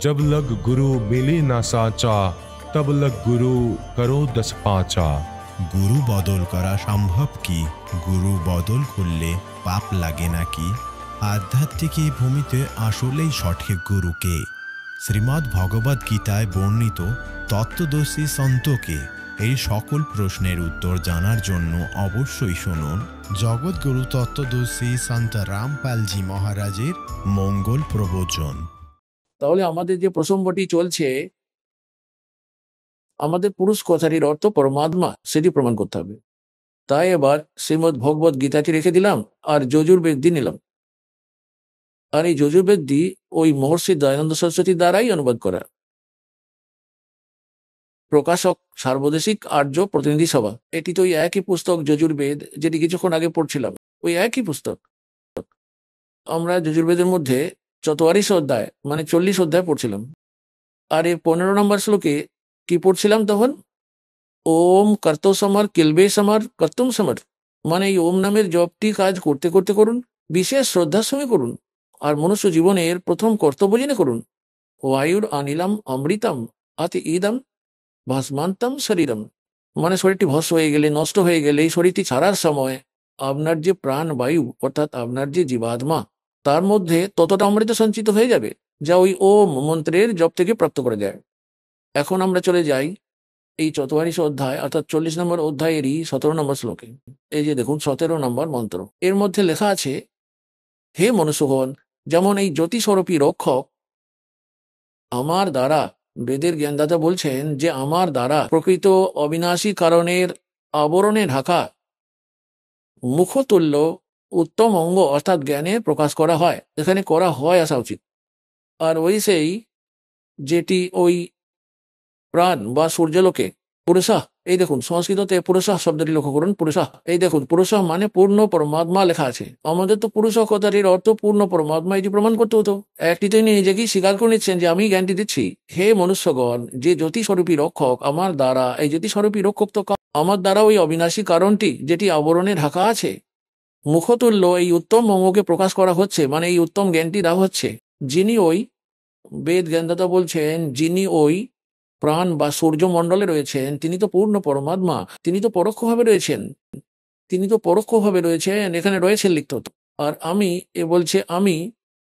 जब लग गुरु मिले ना साचा, तब लग गुरु करो 10 पाचा। গুরু বদল করা সম্ভব কি? গুরু বদল করলে পাপ লাগে নাকি? আধ্যাত্মিক এই ভূমিতে আসলেই সঠিক গুরুকে? শ্রীমদ্ ভগবদ গীতায় বর্ণিত তত্ত্বদর্শী সন্তকে এই সকল প্রশ্নের উত্তর জানার জন্য অবশ্যই শুনুন জগৎগুরু তত্ত্বদর্শী সন্ত রামপালজি মহারাজের মঙ্গল প্রবচন। তাহলে আমাদের যে প্রসঙ্গটি চলছে, আমাদের পুরুষ কথাটির অর্থ পরমাত্মা, সেটি প্রমাণ করতে হবে। তাই এবার শ্রীমদ্ ভগবত গীতাটি রেখে দিলাম আর যজুর্বেদটি নিলাম। আর এই যজুর্বেদটি ওই মহর্ষি দয়ানন্দ সরস্বতীর দ্বারাই অনুবাদ করা। প্রকাশক সার্বদেশিক আর্য প্রতিনিধি সভা। এটি তো ওই একই পুস্তক যজুর্বেদ, যেটি কিছুক্ষণ আগে পড়ছিলাম, ওই একই পুস্তক। আমরা যজুর্বেদের মধ্যে 44 অধ্যায় মানে 40 অধ্যায় পড়ছিলাম। আর এই 15 নম্বর শ্লোকে কি পড়ছিলাম তখন? ওম কর্তো সমর কিলবে সমর কর্তুম সমর, মানে এই ওম নামের জপটি কাজ করতে করতে করুন, বিশেষ শ্রদ্ধার সঙ্গে করুন, আর মনুষ্য জীবনের প্রথম কর্তব্য জেনে করুন। ওয়ায়ুর অনিলাম অমৃতম আতি ইদম ভস্মান্তম শরীরম, মানে শরীরটি ভস্ম হয়ে গেলে, নষ্ট হয়ে গেলে, এই শরীরটি ছাড়ার সময় আপনার যে প্রাণ বায়ু অর্থাৎ আপনার যে জীবাত্মা, তার মধ্যে ততটা অমৃত সঞ্চিত হয়ে যাবে যা ওই ওম মন্ত্রের জপ থেকে প্রাপ্ত করা যায়। এখন আমরা চলে যাই এই 44 অধ্যায় অর্থাৎ 40 নম্বর অধ্যায়েরই 17 নম্বর শ্লোকে। এই যে দেখুন 17 নম্বর মন্ত্র, এর মধ্যে লেখা আছে, হে মনুষ্যগণ, যেমন এই জ্যোতিস্বরূপী রক্ষক আমার দ্বারা, বেদের জ্ঞানদাতা বলছেন যে আমার দ্বারা প্রকৃত অবিনাশী কারণের আবরণে ঢাকা মুখতুল্য উত্তম অঙ্গ অর্থাৎ জ্ঞানের প্রকাশ করা হয়, এখানে করা হয় আসা উচিত। আর ওই সেই যেটি ওই প্রাণ বা সূর্যলোকে পুরুষাহ, এই দেখুন সংস্কৃততে পুরুষাহ শব্দটি লক্ষ্য করুন, পুরুষাহ, এই দেখুন পুরুষাহ মানে পূর্ণ পরমাত্মা লেখা আছে। আমাদের তো পুরুষ কথাটির অর্থ পূর্ণ পরমাত্মা, এটি প্রমাণ করতে হতো। একটি তো নিজেকেই স্বীকার করে নিচ্ছেন যে আমি জ্ঞানটি দিচ্ছি। হে মনুষ্যগণ, যে জ্যোতিস্বরূপী রক্ষক আমার দ্বারা, এই জ্যোতিস্বরূপী রক্ষক তো আমার দ্বারা ওই অবিনাশী কারণটি যেটি আবরণে ঢাকা আছে, মুখতুল্য এই উত্তম অঙ্গকে প্রকাশ করা হচ্ছে, মানে এই উত্তম জ্ঞানটি দেওয়া হচ্ছে। যিনি ওই বেদ জ্ঞানদাতা বলছেন, যিনি ওই প্রাণ বা সূর্যমণ্ডলে রয়েছেন, তিনি তো পূর্ণ পরমাত্মা, তিনি তো পরোক্ষভাবে রয়েছেন, তিনি তো পরোক্ষভাবে রয়েছেন, এখানে রয়েছেন লিখতে হতো। আর আমি, এ বলছে আমি,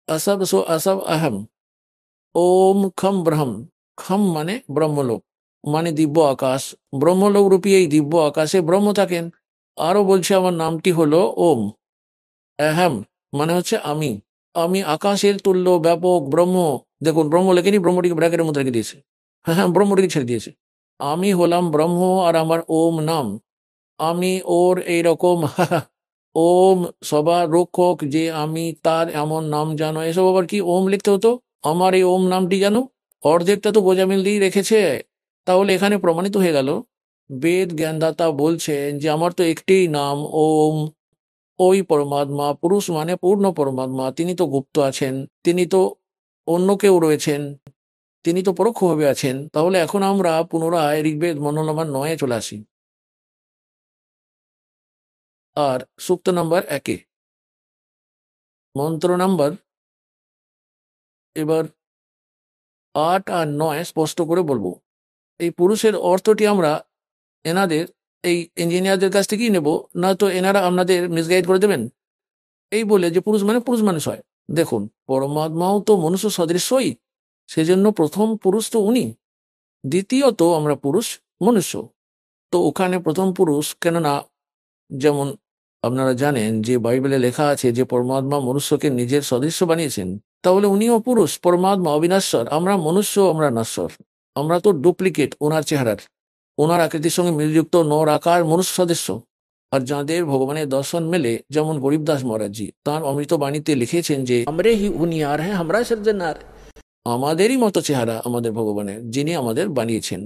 আসব সো আসব আহম, ওম খম ব্রহ্ম, খম মানে ব্রহ্মলোক, মানে দিব্য আকাশ, ব্রহ্মলোক রূপী এই দিব্য আকাশে ব্রহ্ম থাকেন। আরো বলছে আমার নামটি হলো ওম। আহম মানে হচ্ছে আমি, আমি আকাশের তুল্য ব্যাপক ব্রহ্ম। দেখুন ব্রহ্ম লেখেনি, ব্রহ্মটিকে ব্র্যাকেটের মধ্যে রেখে দিয়েছে, হ্যাঁ ব্রহ্মটিকে ছেড়ে দিয়েছে। আমি হলাম ব্রহ্ম আর আমার ওম নাম, আমি ওর এইরকম ওম সবার রক্ষক যে আমি, তার এমন নাম জানো, এসব আবার কি ওম লিখতে হতো? আমার এই ওম নামটি জানো, অর্ধেকটা তো গোজামিল দিয়ে রেখেছে। তাহলে এখানে প্রমাণিত হয়ে গেল, বেদ জ্ঞানদাতা বলছেন যে আমার তো একটিই নাম ওম। ওই পরমাত্মা, পুরুষ মানে পূর্ণ পরমাত্মা, তিনি তো গুপ্ত আছেন, তিনি তো অন্য কেউ রয়েছেন, তিনি তো পরোক্ষভাবে আছেন। তাহলে এখন আমরা পুনরায় ঋগ্বেদ মন্ডল নম্বর 9 চলে আসি আর সূক্ত নম্বর 1 মন্ত্র নম্বর এবার 8 আর 9 স্পষ্ট করে বলবো। এই পুরুষের অর্থটি আমরা এনাদের এই ইঞ্জিনিয়ারদের কাছ থেকেই নেব, না তো এনারা আপনাদের মিসগাইড করে দেবেন এই বলে যে পুরুষ মানে পুরুষ মানুষ হয়। দেখুন পরমাত্মাও তো মনুষ্য সদৃশই, সেজন্য প্রথম পুরুষ তো উনি, দ্বিতীয়ত আমরা পুরুষ মনুষ্য। তো ওখানে প্রথম পুরুষ কেননা, যেমন আপনারা জানেন যে বাইবেলে লেখা আছে যে পরমাত্মা মনুষ্যকে নিজের সদৃশ্য বানিয়েছেন, তাহলে উনিও পুরুষ, পরমাত্মা অবিনাশ্বর, আমরা মনুষ্য, আমরা নশ্বর, আমরা তো ডুপ্লিকেট ওনার চেহারার, ওনার আকৃতির সঙ্গে মিলযুক্ত নর আকার মনুষ্য সদৃশ্য। আর যাঁদের ভগবানের দর্শন মেলে, যেমন গরিবদাস মহারাজজি তাঁর অমৃত বাণীতে লিখেছেন যে আমরে হি হুনিয়ার হ্যাঁ আমরা সর্জনার, আমাদেরই মতো চেহারা আমাদের ভগবানের, যিনি আমাদের বানিয়েছেন,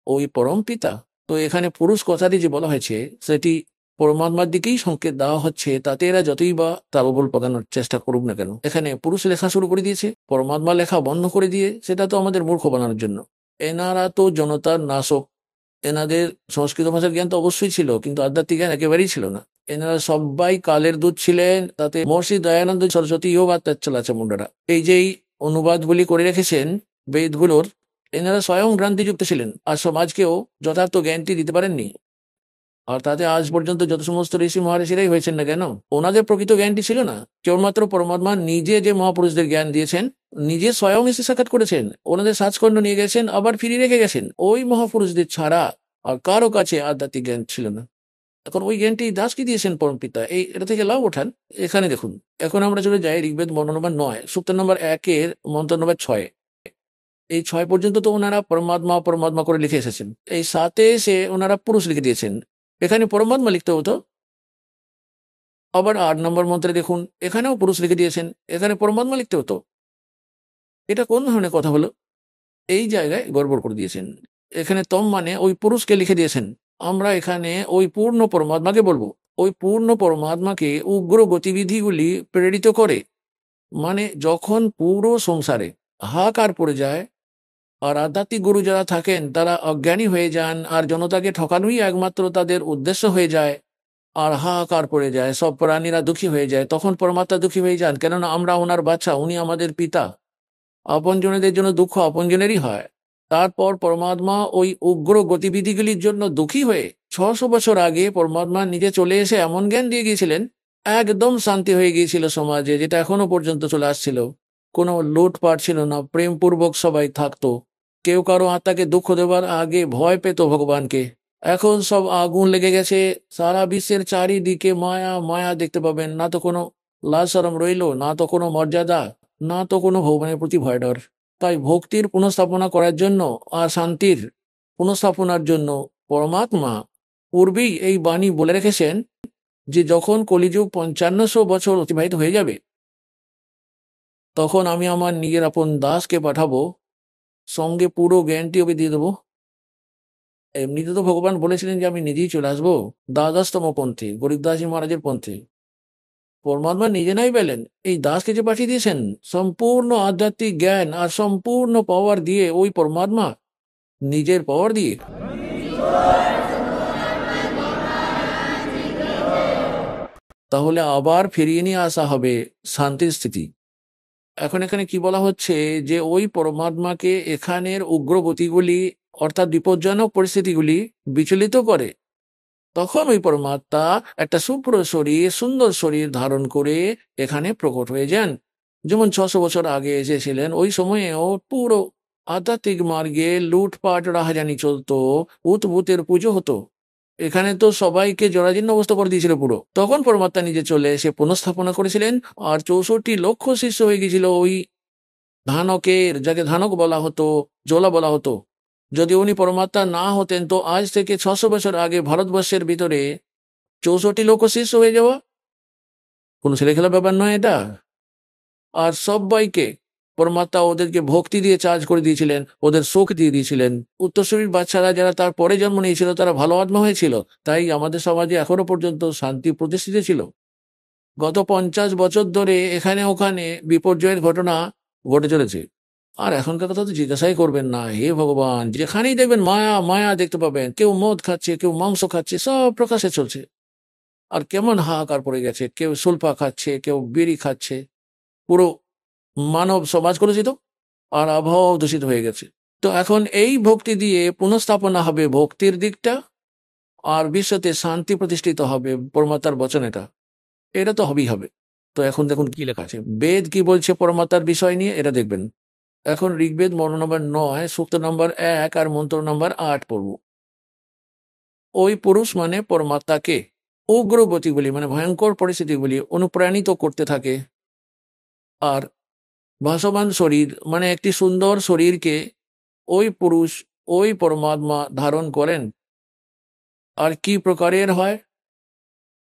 ওই পরম পিতা। তো এখানে পুরুষ কথাটি যে বলা হয়েছে সেটি পরমাত্মার দিকেই সংকেত দেওয়া হচ্ছে, তাতে এরা যতই বা তালগোল পাকানোর চেষ্টা করুক না কেন, এখানে পুরুষ লেখা শুরু করে দিয়েছে, পরমাত্মা লেখা বন্ধ করে দিয়ে সেটা তো আমাদের মূর্খ বানানোর জন্য। এনারা তো জনতার নাশক, এনাদের সংস্কৃত ভাষার জ্ঞান তো অবশ্যই ছিল, কিন্তু আধ্যাত্মিক জ্ঞান একেবারেই ছিল না। এনারা সবাই কালের দূত ছিলেন, তাতে মহর্ষি দয়ানন্দ সরস্বতীও বা তেচ্ছলা মুন্ডারা এই যেই অনুবাদগুলি করে রেখেছেন বেদগুলোর, এনারা স্বয়ং ভ্রান্তিযুক্ত ছিলেন আর সমাজকেও যথার্থ জ্ঞানটি দিতে পারেননি। আর তাতে আজ পর্যন্ত যত সমস্ত ঋষি মহারিষিরাই হয়েছেন না কেন, ওনাদের প্রকৃত জ্ঞানটি ছিল না। কেবলমাত্র পরমাত্মা নিজে যে মহাপুরুষদের জ্ঞান দিয়েছেন, নিজে স্বয়ং এসে সাক্ষাৎ করেছেন, ওনাদের সাজখণ্ড নিয়ে গেছেন, আবার ফিরিয়ে রেখে গেছেন। ওই মহাপুরুষদের ছাড়া আর কারো কাছে আধ্যাত্মিক জ্ঞান ছিল না। এখন ওই জ্ঞানটি দাসকে দিয়েছেন পরম পিতা। এটা থেকে লাভ ওঠান। এখানে দেখুন, এখন আমরা চলে যাই ঋগ্বেদ মন্ত্র নম্বর 9, সূক্ত নম্বর 1-এর মন্ত্র নম্বর 6। এই 6 পর্যন্ত তো ওনারা পরমাত্মা পরমাত্মা করে লিখে এসেছেন। এই 7-এ এসে ওনারা পুরুষ লিখে দিয়েছেন। এখানে পরমাত্মা লিখতে হতো। আবার 8 নম্বর মন্ত্রে দেখুন, এখানেও পুরুষ লিখে দিয়েছেন, এখানে পরমাত্মা লিখতে হতো। এটা কোন ধরনের কথা হলো? এই জায়গায় গড়বড় করে দিয়েছেন। এখানে তম মানে ওই পুরুষকে লিখে দিয়েছেন। আমরা এখানে ওই পূর্ণ পরমাত্মাকে বলবো। ওই পূর্ণ পরমাত্মাকে উগ্র গতিবিধিগুলি প্রেরিত করে, মানে যখন পুরো সংসারে হাহাকার পড়ে যায় আর আধ্যাত্মিক গুরু যারা থাকেন তারা অজ্ঞানী হয়ে যান আর জনতাকে ঠকানোই একমাত্র তাদের উদ্দেশ্য হয়ে যায় আর হাহাকার পড়ে যায়, সব প্রাণীরা দুঃখী হয়ে যায়, তখন পরমাত্মা দুঃখী হয়ে যান। কেননা আমরা ওনার বাচ্চা, উনি আমাদের পিতা। আপনজনেদের জন্য দুঃখ আপনজনেরই হয়। তারপর পরমাত্মা ওই উগ্র গতিবিধিগুলির জন্য দুঃখী হয়ে 600 বছর আগে পরমাত্মা নিজে চলে এসে এমন জ্ঞান দিয়ে গিয়েছিলেন, একদম শান্তি হয়ে গিয়েছিল সমাজে, যেটা এখনো পর্যন্ত চলে আসছিল। কোনো লুটপাট ছিল না, প্রেমপূর্বক সবাই থাকতো। কেউ কারো আত্মাকে দুঃখ দেবার আগে ভয় পেত ভগবানকে। এখন সব আগুন লেগে গেছে, সারা বিশ্বের চারিদিকে মায়া মায়া দেখতে পাবেন না। তো কোনো লাজ শরম রইল না, তো কোনো মর্যাদা, না তো কোনো ভগবানের প্রতি ভয় ডর। তাই ভক্তির পুনঃস্থাপনা করার জন্য আর শান্তির পুনঃস্থাপনার জন্য পরমাত্মা পূর্বেই এই বাণী বলে রেখেছেন যে যখন কলিযুগ 5500 বছর অতিবাহিত হয়ে যাবে, তখন আমি আমার নিজের আপন দাসকে পাঠাবো, সঙ্গে পুরো জ্ঞানটি ওকে দিয়ে দেবো। এমনিতে তো ভগবান বলেছিলেন যে আমি নিজেই চলে আসবো দ্বাদশতম পন্থে, গরিবদাসী মহারাজের পন্থে। পরমাত্মা নিজে নাই বলেন, এই দাসকে যে পাঠিয়ে দিয়েছেন সম্পূর্ণ আধ্যাত্মিক জ্ঞান আর সম্পূর্ণ পাওয়ার দিয়ে, ওই পরমাত্মা নিজের পাওয়ার দিয়ে। তাহলে আবার ফিরিয়ে নিয়ে আসা হবে শান্তির স্থিতি। এখন এখানে কি বলা হচ্ছে যে ওই পরমাত্মাকে এখানের উগ্রগতিগুলি অর্থাৎ বিপজ্জনক পরিস্থিতিগুলি বিচলিত করে, তখন ওই পরমাত্মা একটা শুভ্র শরীর, সুন্দর শরীর ধারণ করে এখানে প্রকট হয়ে যান। যেমন 600 বছর আগে এসেছিলেন, ওই সময়েও পুরো আধ্যাত্মিক মার্গে লুটপাট রাহাজানি চলতো, উৎভূতের পুজো হতো। এখানে তো সবাইকে জরাজীর্ণ অবস্থা করে দিয়েছিল পুরো। তখন পরমাত্মা নিজে চলে এসে পুনঃস্থাপনা করেছিলেন আর 64 লক্ষ শিষ্য হয়ে গিয়েছিল ওই ধানকের, যাকে ধানক বলা হতো, জোলা বলা হতো। যদি উনি পরমাত্মা না হতেন তো আজ থেকে 600 বছর আগে ভারতবর্ষের ভিতরে 64 লক্ষ শিষ্য হয়ে যাওয়া কোনো ছেলেখেলা ব্যাপার নয় এটা। আর সবাইকে পরমাত্মা ওদেরকে ভক্তি দিয়ে চার্জ করে দিয়েছিলেন, ওদের শোক দিয়ে দিয়েছিলেন। উত্তরসূরির বাচ্চারা যারা তার পরে জন্ম নিয়েছিল তারা ভালো আত্মা হয়েছিল, তাই আমাদের সমাজে এখনো পর্যন্ত শান্তি প্রতিষ্ঠিত ছিল। গত 50 বছর ধরে এখানে ওখানে বিপর্যয়ের ঘটনা ঘটে চলেছে। আর এখনকার কথা তো জিজ্ঞাসাই করবেন না। হে ভগবান, যেখানেই দেখবেন মায়া মায়া দেখতে পাবেন। কেউ মদ খাচ্ছে, কেউ মাংস খাচ্ছে, সব প্রকাশে চলছে। আর কেমন হাহাকার পড়ে গেছে, কেউ সুলফা খাচ্ছে, কেউ বিড়ি খাচ্ছে। পুরো মানব সমাজ কলুষিত আর আবহাওয়া দূষিত হয়ে গেছে। তো এখন এই ভক্তি দিয়ে পুনঃস্থাপনা হবে ভক্তির দিকটা, আর বিশ্বতে শান্তি প্রতিষ্ঠিত হবে পরমাত্মার বচন। এটা তো হবেই হবে। তো এখন দেখুন কি লেখা আছে, বেদ কি বলছে পরমাত্মার বিষয় নিয়ে, এটা দেখবেন। এখন ঋগ্বেদ মন্ত্র নম্বর 9, সূক্ত নম্বর 1 আর মন্ত্র নম্বর 8 পড়ব। ওই পুরুষ মানে পরমাত্মাকে উগ্রগতিগুলি মানে ভয়ঙ্কর পরিস্থিতিগুলি অনুপ্রাণিত করতে থাকে। আর ভাসমান শরীর মানে একটি সুন্দর শরীরকে ওই পুরুষ, ওই পরমাত্মা ধারণ করেন। আর কি প্রকারের হয়,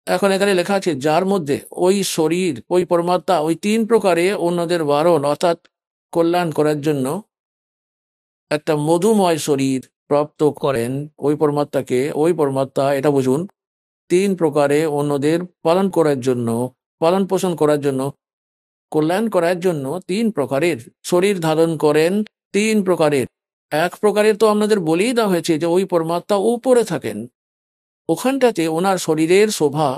এখন এখানে লেখা আছে, যার মধ্যে ওই শরীর, ওই পরমাত্মা ওই 3 প্রকারে অন্যদের বারণ অর্থাৎ কল্যাণ করার জন্য একটা মধুময় শরীর প্রাপ্ত করেন। ওই পরমাত্মাকে, ওই পরমাত্মা, এটা বুঝুন, 3 প্রকারে অন্যদের পালন করার জন্য, পালন পোষণ করার জন্য, কল্যাণ করার জন্য 3 প্রকারের শরীর ধারণ করেন। 3 প্রকারের। এক প্রকারের তো আপনাদের বলেই দেওয়া হয়েছে যে ওই পরমাত্মা উপরে থাকেন, ওখানটাতে ওনার শরীরের শোভা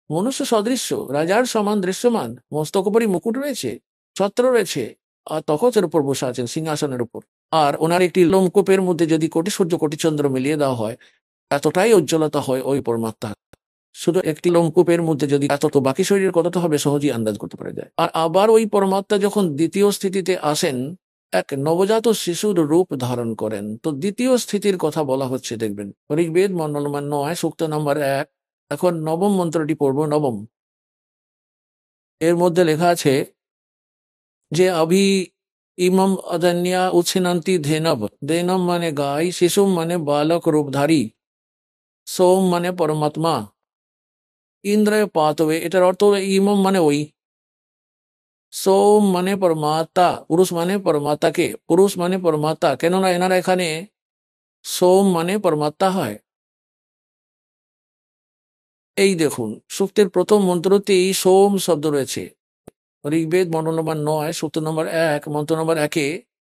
মনুষ্য সদৃশ্য, রাজার সমান দৃশ্যমান, মস্তক উপরই মুকুট রয়েছে, ছত্র রয়েছে, আর তখতের উপর বসে আছেন, সিংহাসনের উপর। আর ওনার একটি লোমকূপের মধ্যে যদি কোটি সূর্য কোটি চন্দ্র মিলিয়ে দেওয়া হয়, এতটাই উজ্জ্বলতা হয় ওই পরমাত্মা। শুধু একটি লোমকূপের মধ্যে যদি এত, তো বাকি শরীরের কতটা হবে সহজেই আন্দাজ করতে পারা যায়। আর আবার ওই পরমাত্মা যখন দ্বিতীয় স্থিতিতে আসেন, এক নবজাত শিশুর রূপ ধারণ করেন। তো দ্বিতীয় স্থিতির কথা বলা হচ্ছে, দেখবেন ঋগ্বেদ মন্ডল 9 সূক্ত নম্বর 1। এখন নবম মন্ত্রটি পড়ব। নবম, এর মধ্যে লেখা আছে যে অভি ইমম অদন্যা উচ্ছিনন্তি ধেনব। ধেনম মানে গাই, শিশুম মানে বালক রূপধারী, সোম মানে পরমাত্মা, ইন্দ্রয় পাতবে, এটার অর্থ হলো ইমম মানে ওই, সোম মানে পরমাত্মা, পুরুষ মানে পরমাত্মাকে, পুরুষ মানে পরমাত্মা, কেননা এনারা এখানে সোম মানে পরমাত্মা হয়। এই দেখুন, সূক্তের প্রথম মন্ত্রতেই সোম শব্দ রয়েছে। ঋগ্বেদ মন্ডল নম্বর 9 সূক্ত নম্বর 1 মন্ত্র নম্বর 1-এ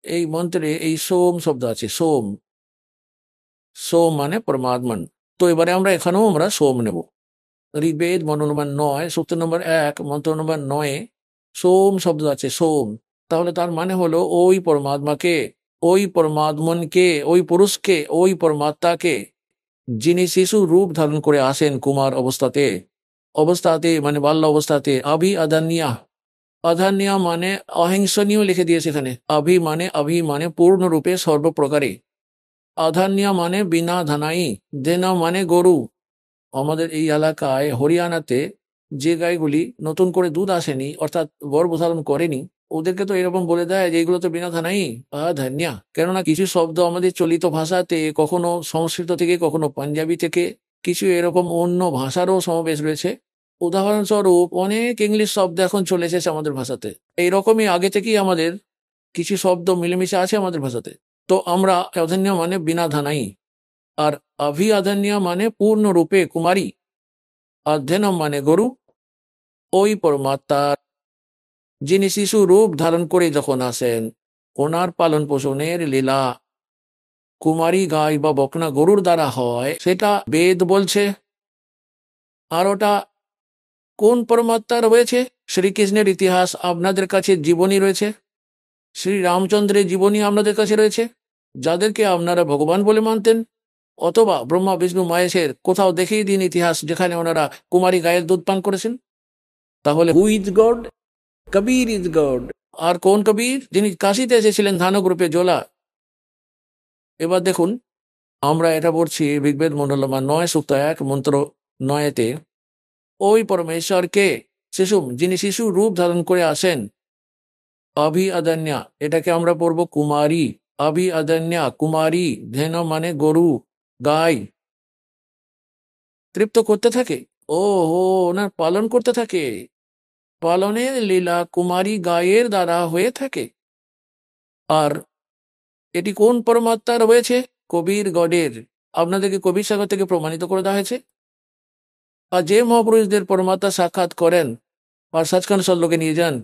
এই মন্ত্রে এই সোম শব্দ আছে। সোম, সোম মানে পরমাত্মান। তো এবারে এখানেও আমরা সোম নেব। ঋগ্বেদ মন্ডল নম্বর 9 সূক্ত নম্বর 1 মন্ত্র নম্বর 9-এ সোম শব্দ আছে, সোম। তাহলে তার মানে হলো ওই পরমাত্মাকে, ওই পরমাত্মনকে, ওই পুরুষকে, ওই পরমাত্মাকে, যিনি শিশু রূপ ধারণ করে আসেন কুমার অবস্থাতে, মানে বাল্য অবস্থাতে। আভি আদান্যা, আধান্যা মানে অহিংসনীয় লিখে দিয়েছে এখানে। আভি মানে পূর্ণরূপে সর্বপ্রকারে, আধান্যা মানে বিনা ধানাই, দেনা মানে গরু। আমাদের এই এলাকায় হরিয়ানাতে যে গাইগুলি নতুন করে দুধ আসেনি, অর্থাৎ গর্ভধারণ করেনি, ওদেরকে তো এরকম বলে দেয় যে এগুলো তো বিনা ধানাই, ধন্যা। কেননা কিছু শব্দ আমাদের চলিত ভাষাতে কখনো সংস্কৃত থেকে, কখনো পাঞ্জাবি থেকে, কিছু এরকম অন্য ভাষারও সমাবেশ রয়েছে। উদাহরণস্বরূপ অনেক ইংলিশ শব্দ এখন চলে এসেছে আমাদের ভাষাতে। এইরকমই আগে থেকেই আমাদের কিছু শব্দ মিলেমিশে আছে আমাদের ভাষাতে। তো আমরা অধন্য মানে বিনা ধানাই, আর অভি আধন্যা মানে পূর্ণরূপে কুমারী, অধ্যয়নম মানে গরু। ওই পরমাত্মার যিনি শিশু রূপ ধারণ করে যখন আসেন, ওনার পালন পোষণের লীলা কুমারী গাই বা বকনা গরুর দ্বারা হয়, সেটা বেদ বলছে। আর ওটা কোন পরমাত্মার রয়েছে? শ্রীকৃষ্ণের ইতিহাস আপনাদের কাছে জীবনী রয়েছে, শ্রী রামচন্দ্রের জীবনী আপনাদের কাছে রয়েছে, যাদেরকে আপনারা ভগবান বলে মানতেন। অথবা ব্রহ্মা বিষ্ণু মহেশের কোথাও দেখিয়ে দিন ইতিহাস যেখানে ওনারা কুমারী গায়ের দুধ পান করেছেন। তাহলে who is God? Kabir is God. আর কোন কবির? যিনি কাশিতে এসেছিলেন ধানক রূপে জোলা। এবার দেখুন, আমরা এটা পড়ছি ঋগ্বেদ মন্ডল 9 সূক্ত 1 মন্ত্র 9-তে। ওই পরমেশ্বরকে শিশু, যিনি শিশু রূপ ধারণ করে আসেন, অভি আদন্যা, এটাকে আমরা পড়বো কুমারী। অভি আদন্যা কুমারী, ধেন মানে গরু, গাই, তৃপ্ত করতে থাকে। ও হো, ওনার পালন করতে থাকে। পালনের লীলা কুমারী গায়ের দ্বারা হয়ে থাকে। আর এটি কোন পরমাত্মার রয়েছে? কবির গডের। আপনাদেরকে কবির সাগর থেকে প্রমাণিত করে দেওয়া হয়েছে। আর যে মহাপুরুষদের পরমাত্মা সাক্ষাৎ করেন, আর সচখণ্ড সল্লোকে নিয়ে যান,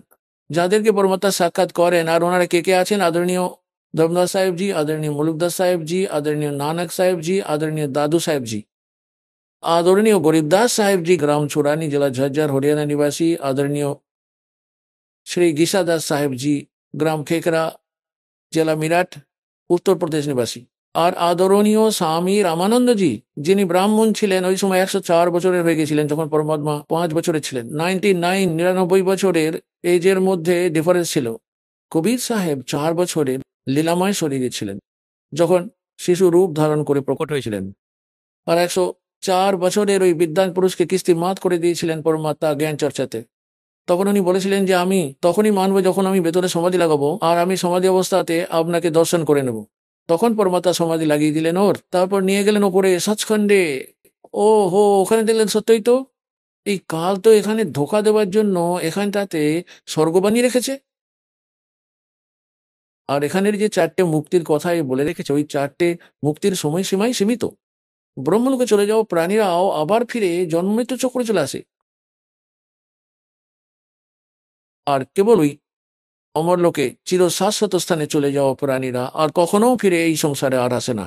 যাদেরকে পরমাত্মা সাক্ষাৎ করেন, আর ওনারা কে কে আছেন? আদরণীয় ধর্মদাস সাহেবজি, আদরণীয় মুলুকদাস সাহেবজি, আদরণীয় নানক সাহেবজি, আদরণীয় দাদু সাহেবজি, आदरणीय गरीबदास साहेब जी ग्राम छुड़ानी जिला झज्जर हरियाणा निवासी, आदरणीय श्री गीसादास साहेब जी ग्राम खेकरा जिला मिराट उत्तर प्रदेश निवासी, और आदरणीय स्वामी रामानंद जी যিনি ব্রাহ্মণ ছিলেন, ওই সময় 104 বছরের হয়ে গেছিলেন যখন পরমাত্মা 5 বছরের ছিলেন। 99 বছরের এজের মধ্যে ডিফারেন্স ছিল। কবির সাহেব 4 বছরের লীলাময় শরীরে ছিলেন যখন শিশু রূপ ধারণ করে প্রকট হয়েছিলেন। আর 104 বছরের ওই বিদ্বান পুরুষকে কিস্তি মাত করে দিয়েছিলেন পরমাত্মা জ্ঞান চর্চাতে। তখন উনি বলেছিলেন যে আমি তখনই মানবো যখন আমি ভেতরে সমাধি লাগাবো, আর আমি সমাধি অবস্থাতে আপনাকে দর্শন করে নেব। তখন পরমাত্মা সমাধি লাগিয়ে দিলেন ওর, তারপর নিয়ে গেলেন ওপরে সচখণ্ডে। ও হো, ওখানে দেখলেন সত্যই তো এই কাল তো এখানে ধোকা দেওয়ার জন্য এখানটাতে স্বর্গবাণী রেখেছে। আর এখানের যে 4টে মুক্তির কথাই বলে রেখেছে, ওই 4টে মুক্তির সময়সীমাই সীমিত। ব্রহ্মলোকে চলে যাওয়া প্রাণীরাও আবার ফিরে জন্মমৃত্যু চক্রে চলে আসে। আর কেবল ওই অমরলোকে চির শাশ্বত স্থানে চলে যাওয়া প্রাণীরা আর কখনো ফিরে এই সংসারে আর আসে না।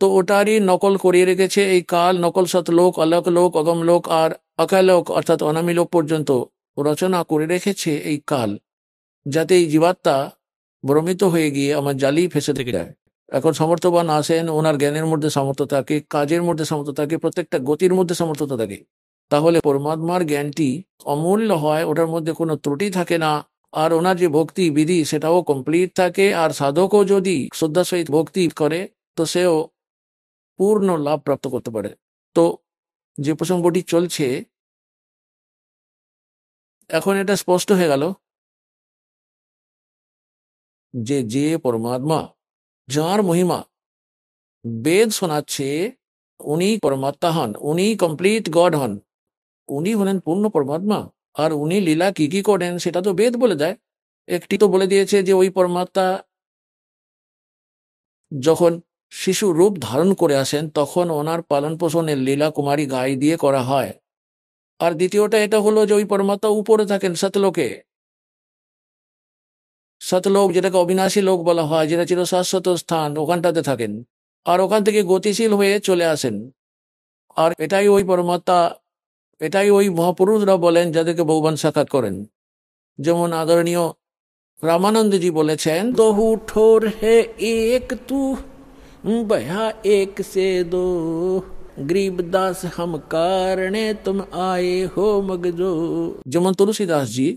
তো ওটারই নকল করিয়ে রেখেছে এই কাল। নকল সতলোক, অলক লোক, অগম লোক আর অকালোক অর্থাৎ অনামী লোক পর্যন্ত রচনা করে রেখেছে এই কাল, যাতে এই জীবাত্মা ভ্রমিত হয়ে গিয়ে আমার জালি ফেসে থেকে যায়। এখন সমর্থবান আসেন, ওনার জ্ঞানের মধ্যে সামর্থ্য থাকে, কাজের মধ্যে সামর্থ্য থাকে, প্রত্যেকটা গতির মধ্যে সামর্থ্যতা থাকে, তাহলে পরমাত্মার জ্ঞানটি অমূল্য হয়, ওটার মধ্যে কোনো ত্রুটি থাকে না। আর ওনার যে ভক্তি বিধি সেটাও কমপ্লিট থাকে। আর সাধকও যদি শ্রদ্ধার সহিত ভক্তি করে তো সেও পূর্ণ লাভ প্রাপ্ত করতে পারে। তো যে প্রসঙ্গটি চলছে এখন এটা স্পষ্ট হয়ে গেল যে যে পরমাত্মা, যার মহিমা বেদ শোনাচ্ছে, উনি পরমাত্মা হন, উনি কমপ্লিট গড হন, উনি হলেন পূর্ণ পরমাত্মা। আর উনি লীলা কি কি করেন সেটা তো বেদ বলে দেয়। একটি তো বলে দিয়েছে যে ওই পরমাত্মা যখন শিশু রূপ ধারণ করে আসেন তখন ওনার পালন পোষণের লীলা কুমারী গাই দিয়ে করা হয়। আর দ্বিতীয়টা এটা হলো যে ওই পরমাত্মা উপরে থাকেন সতলোকে, সতলোক যেটাকে অবিনাশী লোক বলা হয়, যেটা চির শাশ্বত স্থান, ওখানটাতে থাকেন। আর ওখান থেকে গতিশীল হয়ে চলে আসেন। আর এটাই ওই পরমাত্মা, এটাই ওই মহাপুরুষরা বলেন যাদেরকে ভগবান সাক্ষাৎ করেন। যেমন আদরণীয় রামানন্দজি বলেছেন, দহু ঠোর হে এক তু বয়া এক সে দো, গরিবদাস হাম কারণে তুম আয়ে হো মগজো। যেমন তুলসীদাসজি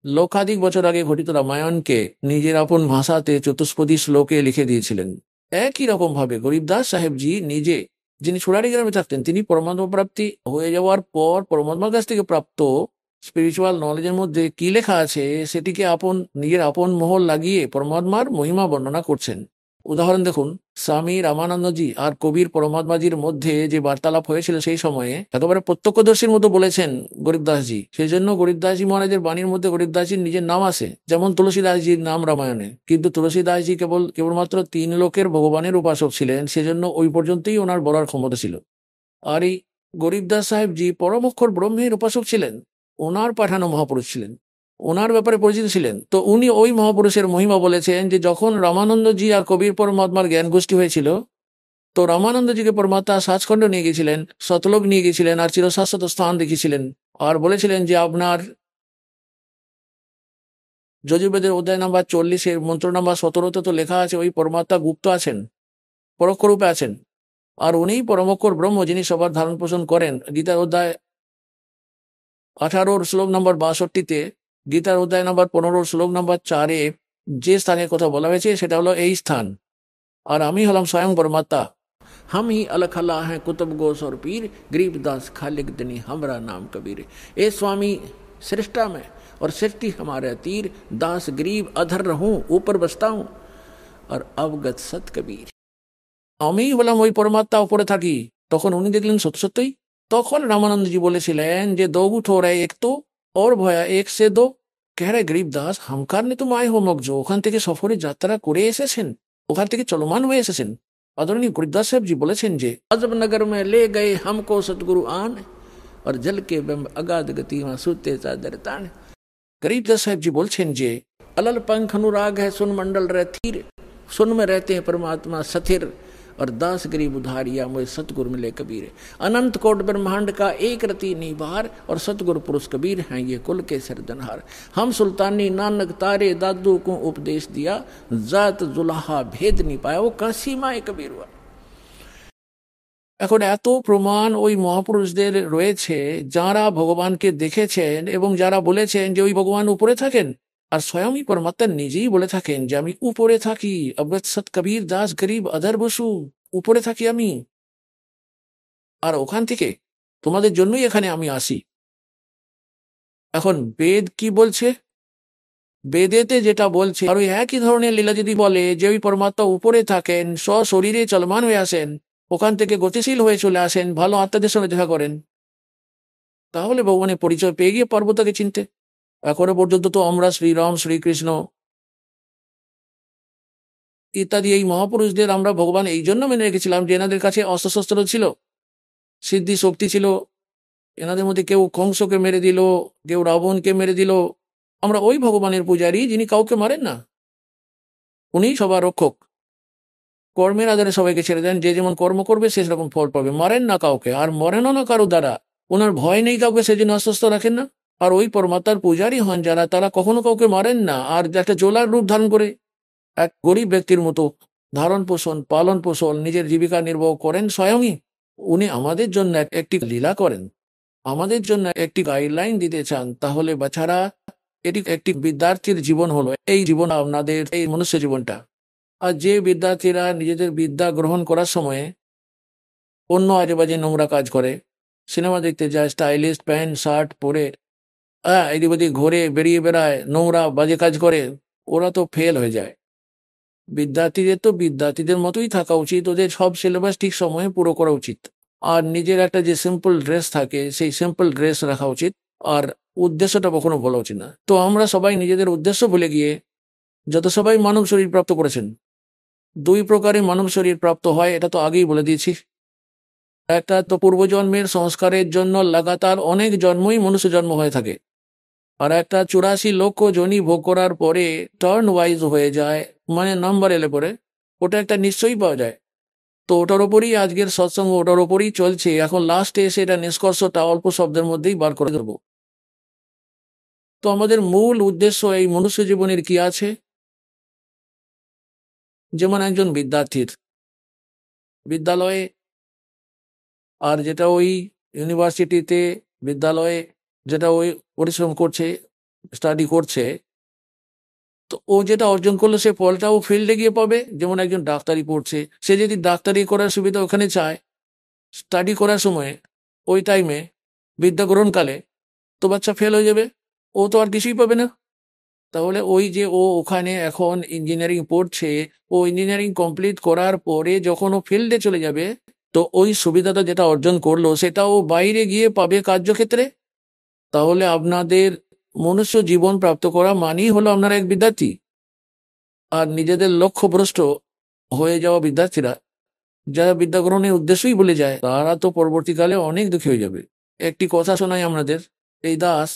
লক্ষাধিক বছর আগে ঘটিত রামায়ণকে নিজের আপন ভাষাতে চতুষ্পদী শ্লোকে লিখে দিয়েছিলেন। একই রকম ভাবে গরিবদাস সাহেবজি নিজে, যিনি সুরারি গ্রামে থাকতেন, তিনি পরমাত্মা প্রাপ্তি হয়ে যাওয়ার পর পরমাত্মার কাছ থেকে প্রাপ্ত স্পিরিচুয়াল নলেজের মধ্যে কি লেখা আছে সেটিকে নিজের আপন মোহর লাগিয়ে পরমাত্মার মহিমা বর্ণনা করছেন। উদাহরণ দেখুন, স্বামী রামানন্দজি আর কবির পরমাত্মাজির মধ্যে যে বার্তালাপ হয়েছিল সেই সময়ে একেবারে প্রত্যক্ষদর্শীর মতো বলেছেন গরিবদাসজি। সেই জন্য গরিবদাসজি মহারাজের বাণীর মধ্যে গরিবদাসজির নিজের নাম আসে, যেমন তুলসীদাসজির নাম রামায়ণে। কিন্তু তুলসীদাসজি কেবলমাত্র 3 লোকের ভগবানের উপাসক ছিলেন, সেজন্য ওই পর্যন্তই ওনার বলার ক্ষমতা ছিল। আর এই গরিবদাস সাহেবজি পরম অক্ষর ব্রহ্মের উপাসক ছিলেন, ওনার পাঠানো মহাপুরুষ ছিলেন, ওনার ব্যাপারে পরিচিত ছিলেন। তো উনি ওই মহাপুরুষের মহিমা বলেছেন যে যখন রামানন্দজি আর কবির পরমাত্মার জ্ঞান গোষ্ঠী হয়েছিল তো রামানন্দজিকে পরমাত্মা সাজখণ্ড নিয়ে গেছিলেন, শতলোক নিয়ে গেছিলেন আর চিরশাশ্বত স্থান দেখিয়েছিলেন। আর বলেছিলেন যে আপনার যজুর্বেদের অধ্যায় নাম্বার 40 মন্ত্র নাম্বার 17 তো লেখা আছে ওই পরমাত্মা গুপ্ত আছেন, পরোক্ষ রূপে আছেন। আর উনিই পরমক্ষর ব্রহ্ম, যিনি সবার ধারণ পোষণ করেন। গীতার অধ্যায় 18 শ্লোক নম্বর 62-তে, গীতার অধ্যায় নম্বর 15 শ্লোক নম্বর 4-এ যে স্থানের কথা বলা হয়েছে সেটা হলো এই স্থান। আর আমি হলাম স্বয়ং পরমাত্মা। हम ही अलख अल्लाह हैं कुतुब गोस और पीर, गरीबदास खालिक दनी हमरा नाम कबीर। ए स्वामी सृष्टा में और सृष्टि हमारे तीर, दास गरीब अधर रहूं ऊपर बसता हूं और अवगत सत कबीर। আমি বললাম ওই পরমাত্মা উপরে থাকি। তখন উনি দেখলেন সত্য সত্যই। তখন রামানন্দজি বলেছিলেন যে দো উঠো রে এক তো ওর ভয়া এক সে দো, কে রে গরিবদাস হামকার নে তুম আয় হো মগজো। ওখান থেকে সফরে যাত্রা করে এসেছেন, ওখান থেকে চলমান হয়ে এসেছেন। আদরণীয় গরিবদাস সাহেবজি বলেছেন যে अजब नगर में ले गए हमको सतगुरु आन, और जल के बिंब अगाध गति में सूते चादर तान। गरीबदास साहेबजी বলছেন যে अलल पंख अनुराग है सुन मंडल रह थीर, सुन में रहते हैं परमात्मा सथिर, और दास गरीब उधारिया मुझे सतगुरु मिले कबीर। अनंत कोट ब्रह्मांड का एक रति निबार, और सतगुरु पुरुष कबीर हैं ये कुल के सिरजनहार। हम सुल्तानी नानक तारे दादू को उपदेश दिया, जात जुलाहा भेद नहीं पाया, वो काशी माए कबीर हुआ। এখন এত প্রমাণ ওই মহাপুরুষদের রয়েছে যারা ভগবানকে দেখেছেন এবং যারা বলেছেন যে ওই ভগবান উপরে থাকেন। আর স্বয়ংই পরমাত্মা নিজেই বলে থাকেন যে আমি উপরে থাকি, অবগত সৎ কবীর দাস গরিব আধার বসু, উপরে থাকি আমি। আর ওখান থেকে তোমাদের জন্যই এখানে আমি আসি। এখন বেদ কি বলছে? বেদেতে যেটা বলছে আর ওই একই ধরনের লীলা যদি বলে যে ওই পরমাত্মা উপরে থাকেন, স্বশরীরে চলমান হয়ে আসেন, ওখান থেকে গতিশীল হয়ে চলে আসেন, ভালো আত্মাদের সঙ্গে দেখা করেন, তাহলে ভগবানের পরিচয় পেয়ে গিয়ে পারবো তাকে চিনতে। এখনো পর্যন্ত তো আমরা শ্রীরাম, শ্রীকৃষ্ণ ইত্যাদি এই মহাপুরুষদের আমরা ভগবান এই জন্য মেনে রেখেছিলাম যে এনাদের কাছে অস্ত্রশস্ত্র ছিল, সিদ্ধি শক্তি ছিল। এনাদের মধ্যে কেউ কংসকে মেরে দিল, কেউ রাবণকে মেরে দিল। আমরা ওই ভগবানের পূজারী যিনি কাউকে মারেন না, উনি সবার রক্ষক। কর্মের আধারে সবাইকে ছেড়ে দেন, যে যেমন কর্ম করবে সে সেরকম ফল পাবে। মারেন না কাউকে, আর মরেনও না কারো দ্বারা। ওনার ভয় নেই কাউকে, সেজন্য আশ্বস্ত রাখেন না। আর ওই পরমাত্মার পূজারী হন যারা, তারা কখনো কাউকে মারেন না। আর একটা জোলার রূপ ধারণ করে এক গরিব ব্যক্তির মতো ধারণ পোষণ পালন পোষণ নিজের জীবিকা নির্বাহ করেন স্বয়ংই। উনি আমাদের জন্য একটি লীলা করেন, আমাদের জন্য একটি গাইডলাইন দিতে চান। তাহলে বাচ্চারা, এটি একটি বিদ্যার্থীর জীবন হলো, এই জীবন আপনাদের এই মনুষ্য জীবনটা। আর যে বিদ্যার্থীরা নিজেদের বিদ্যা গ্রহণ করার সময়ে অন্য আজে বাজে নোংরা কাজ করে, সিনেমা দেখতে যায়, স্টাইলিশ প্যান্ট শার্ট পরে এদিক ওদিক ঘুরে বেরিয়ে বেড়ায়, নোংরা বাজে কাজ করে, ওরা তো ফেল হয়ে যায়। বিদ্যার্থীদের তো বিদ্যার্থীদের মতোই থাকা উচিত, ওদের সব সিলেবাস ঠিক সময়ে পুরো করা উচিত। আর নিজের একটা যে সিম্পল ড্রেস থাকে সেই সিম্পল ড্রেস রাখা উচিত, আর উদ্দেশ্যটা কখনো বলা উচিত না। তো আমরা সবাই নিজেদের উদ্দেশ্য ভুলে গিয়ে যত সবাই মানব শরীর প্রাপ্ত করেছেন, দুই প্রকারে মানব শরীর প্রাপ্ত হয়, এটা তো আগেই বলে দিয়েছি। একটা তো পূর্বজন্মের সংস্কারের জন্য লাগাতার অনেক জন্মই মনুষ্য জন্ম হয়ে থাকে, আর একটা 84 লক্ষ জনি ভোগ করার পরে টার্ন ওয়াইজ হয়ে যায়, মানে নাম্বার এলে পরে ওটা একটা নিশ্চয়ই পাওয়া যায়। তো ওটার ওপরই আজকের সৎসঙ্গ, ওটার ওপরই চলছে। এখন লাস্টে এসে এটা নিষ্কর্ষটা অল্প শব্দের মধ্যেই বার করে দেবো। তো আমাদের মূল উদ্দেশ্য এই মনুষ্য জীবনের কি আছে? যেমন একজন বিদ্যার্থীর বিদ্যালয়ে, আর যেটা ওই ইউনিভার্সিটিতে, বিদ্যালয়ে যেটা ওই পরিশ্রম করছে, স্টাডি করছে, তো ও যেটা অর্জন করলো সে ফলটা ও ফিল্ডে গিয়ে পাবে। যেমন একজন ডাক্তারি পড়ছে, সে যদি ডাক্তারি করার সুবিধা ওখানে চায় স্টাডি করার সময়, ওই টাইমে বিদ্যা গ্রহণকালে, তো বাচ্চা ফেল হয়ে যাবে, ও তো আর কিছুই পাবে না। তাহলে ওই যে ও ওখানে এখন ইঞ্জিনিয়ারিং পড়ছে, ও ইঞ্জিনিয়ারিং কমপ্লিট করার পরে যখন ও ফিল্ডে চলে যাবে, তো ওই সুবিধাটা যেটা অর্জন করলো সেটা ও বাইরে গিয়ে পাবে কার্যক্ষেত্রে। তাহলে আপনাদের মনুষ্য জীবন প্রাপ্ত করা মানেই হলো আপনারা এক বিদ্যার্থী। আর নিজেদের লক্ষ্যভ্রষ্ট হয়ে যাওয়া বিদ্যার্থীরা, যারা বিদ্যা গ্রহণের উদ্দেশ্যই ভুলে যায়, তারা তো পরবর্তীকালে অনেক দুঃখী হয়ে যাবে। একটি কথা শোনাই আপনাদের। এই দাস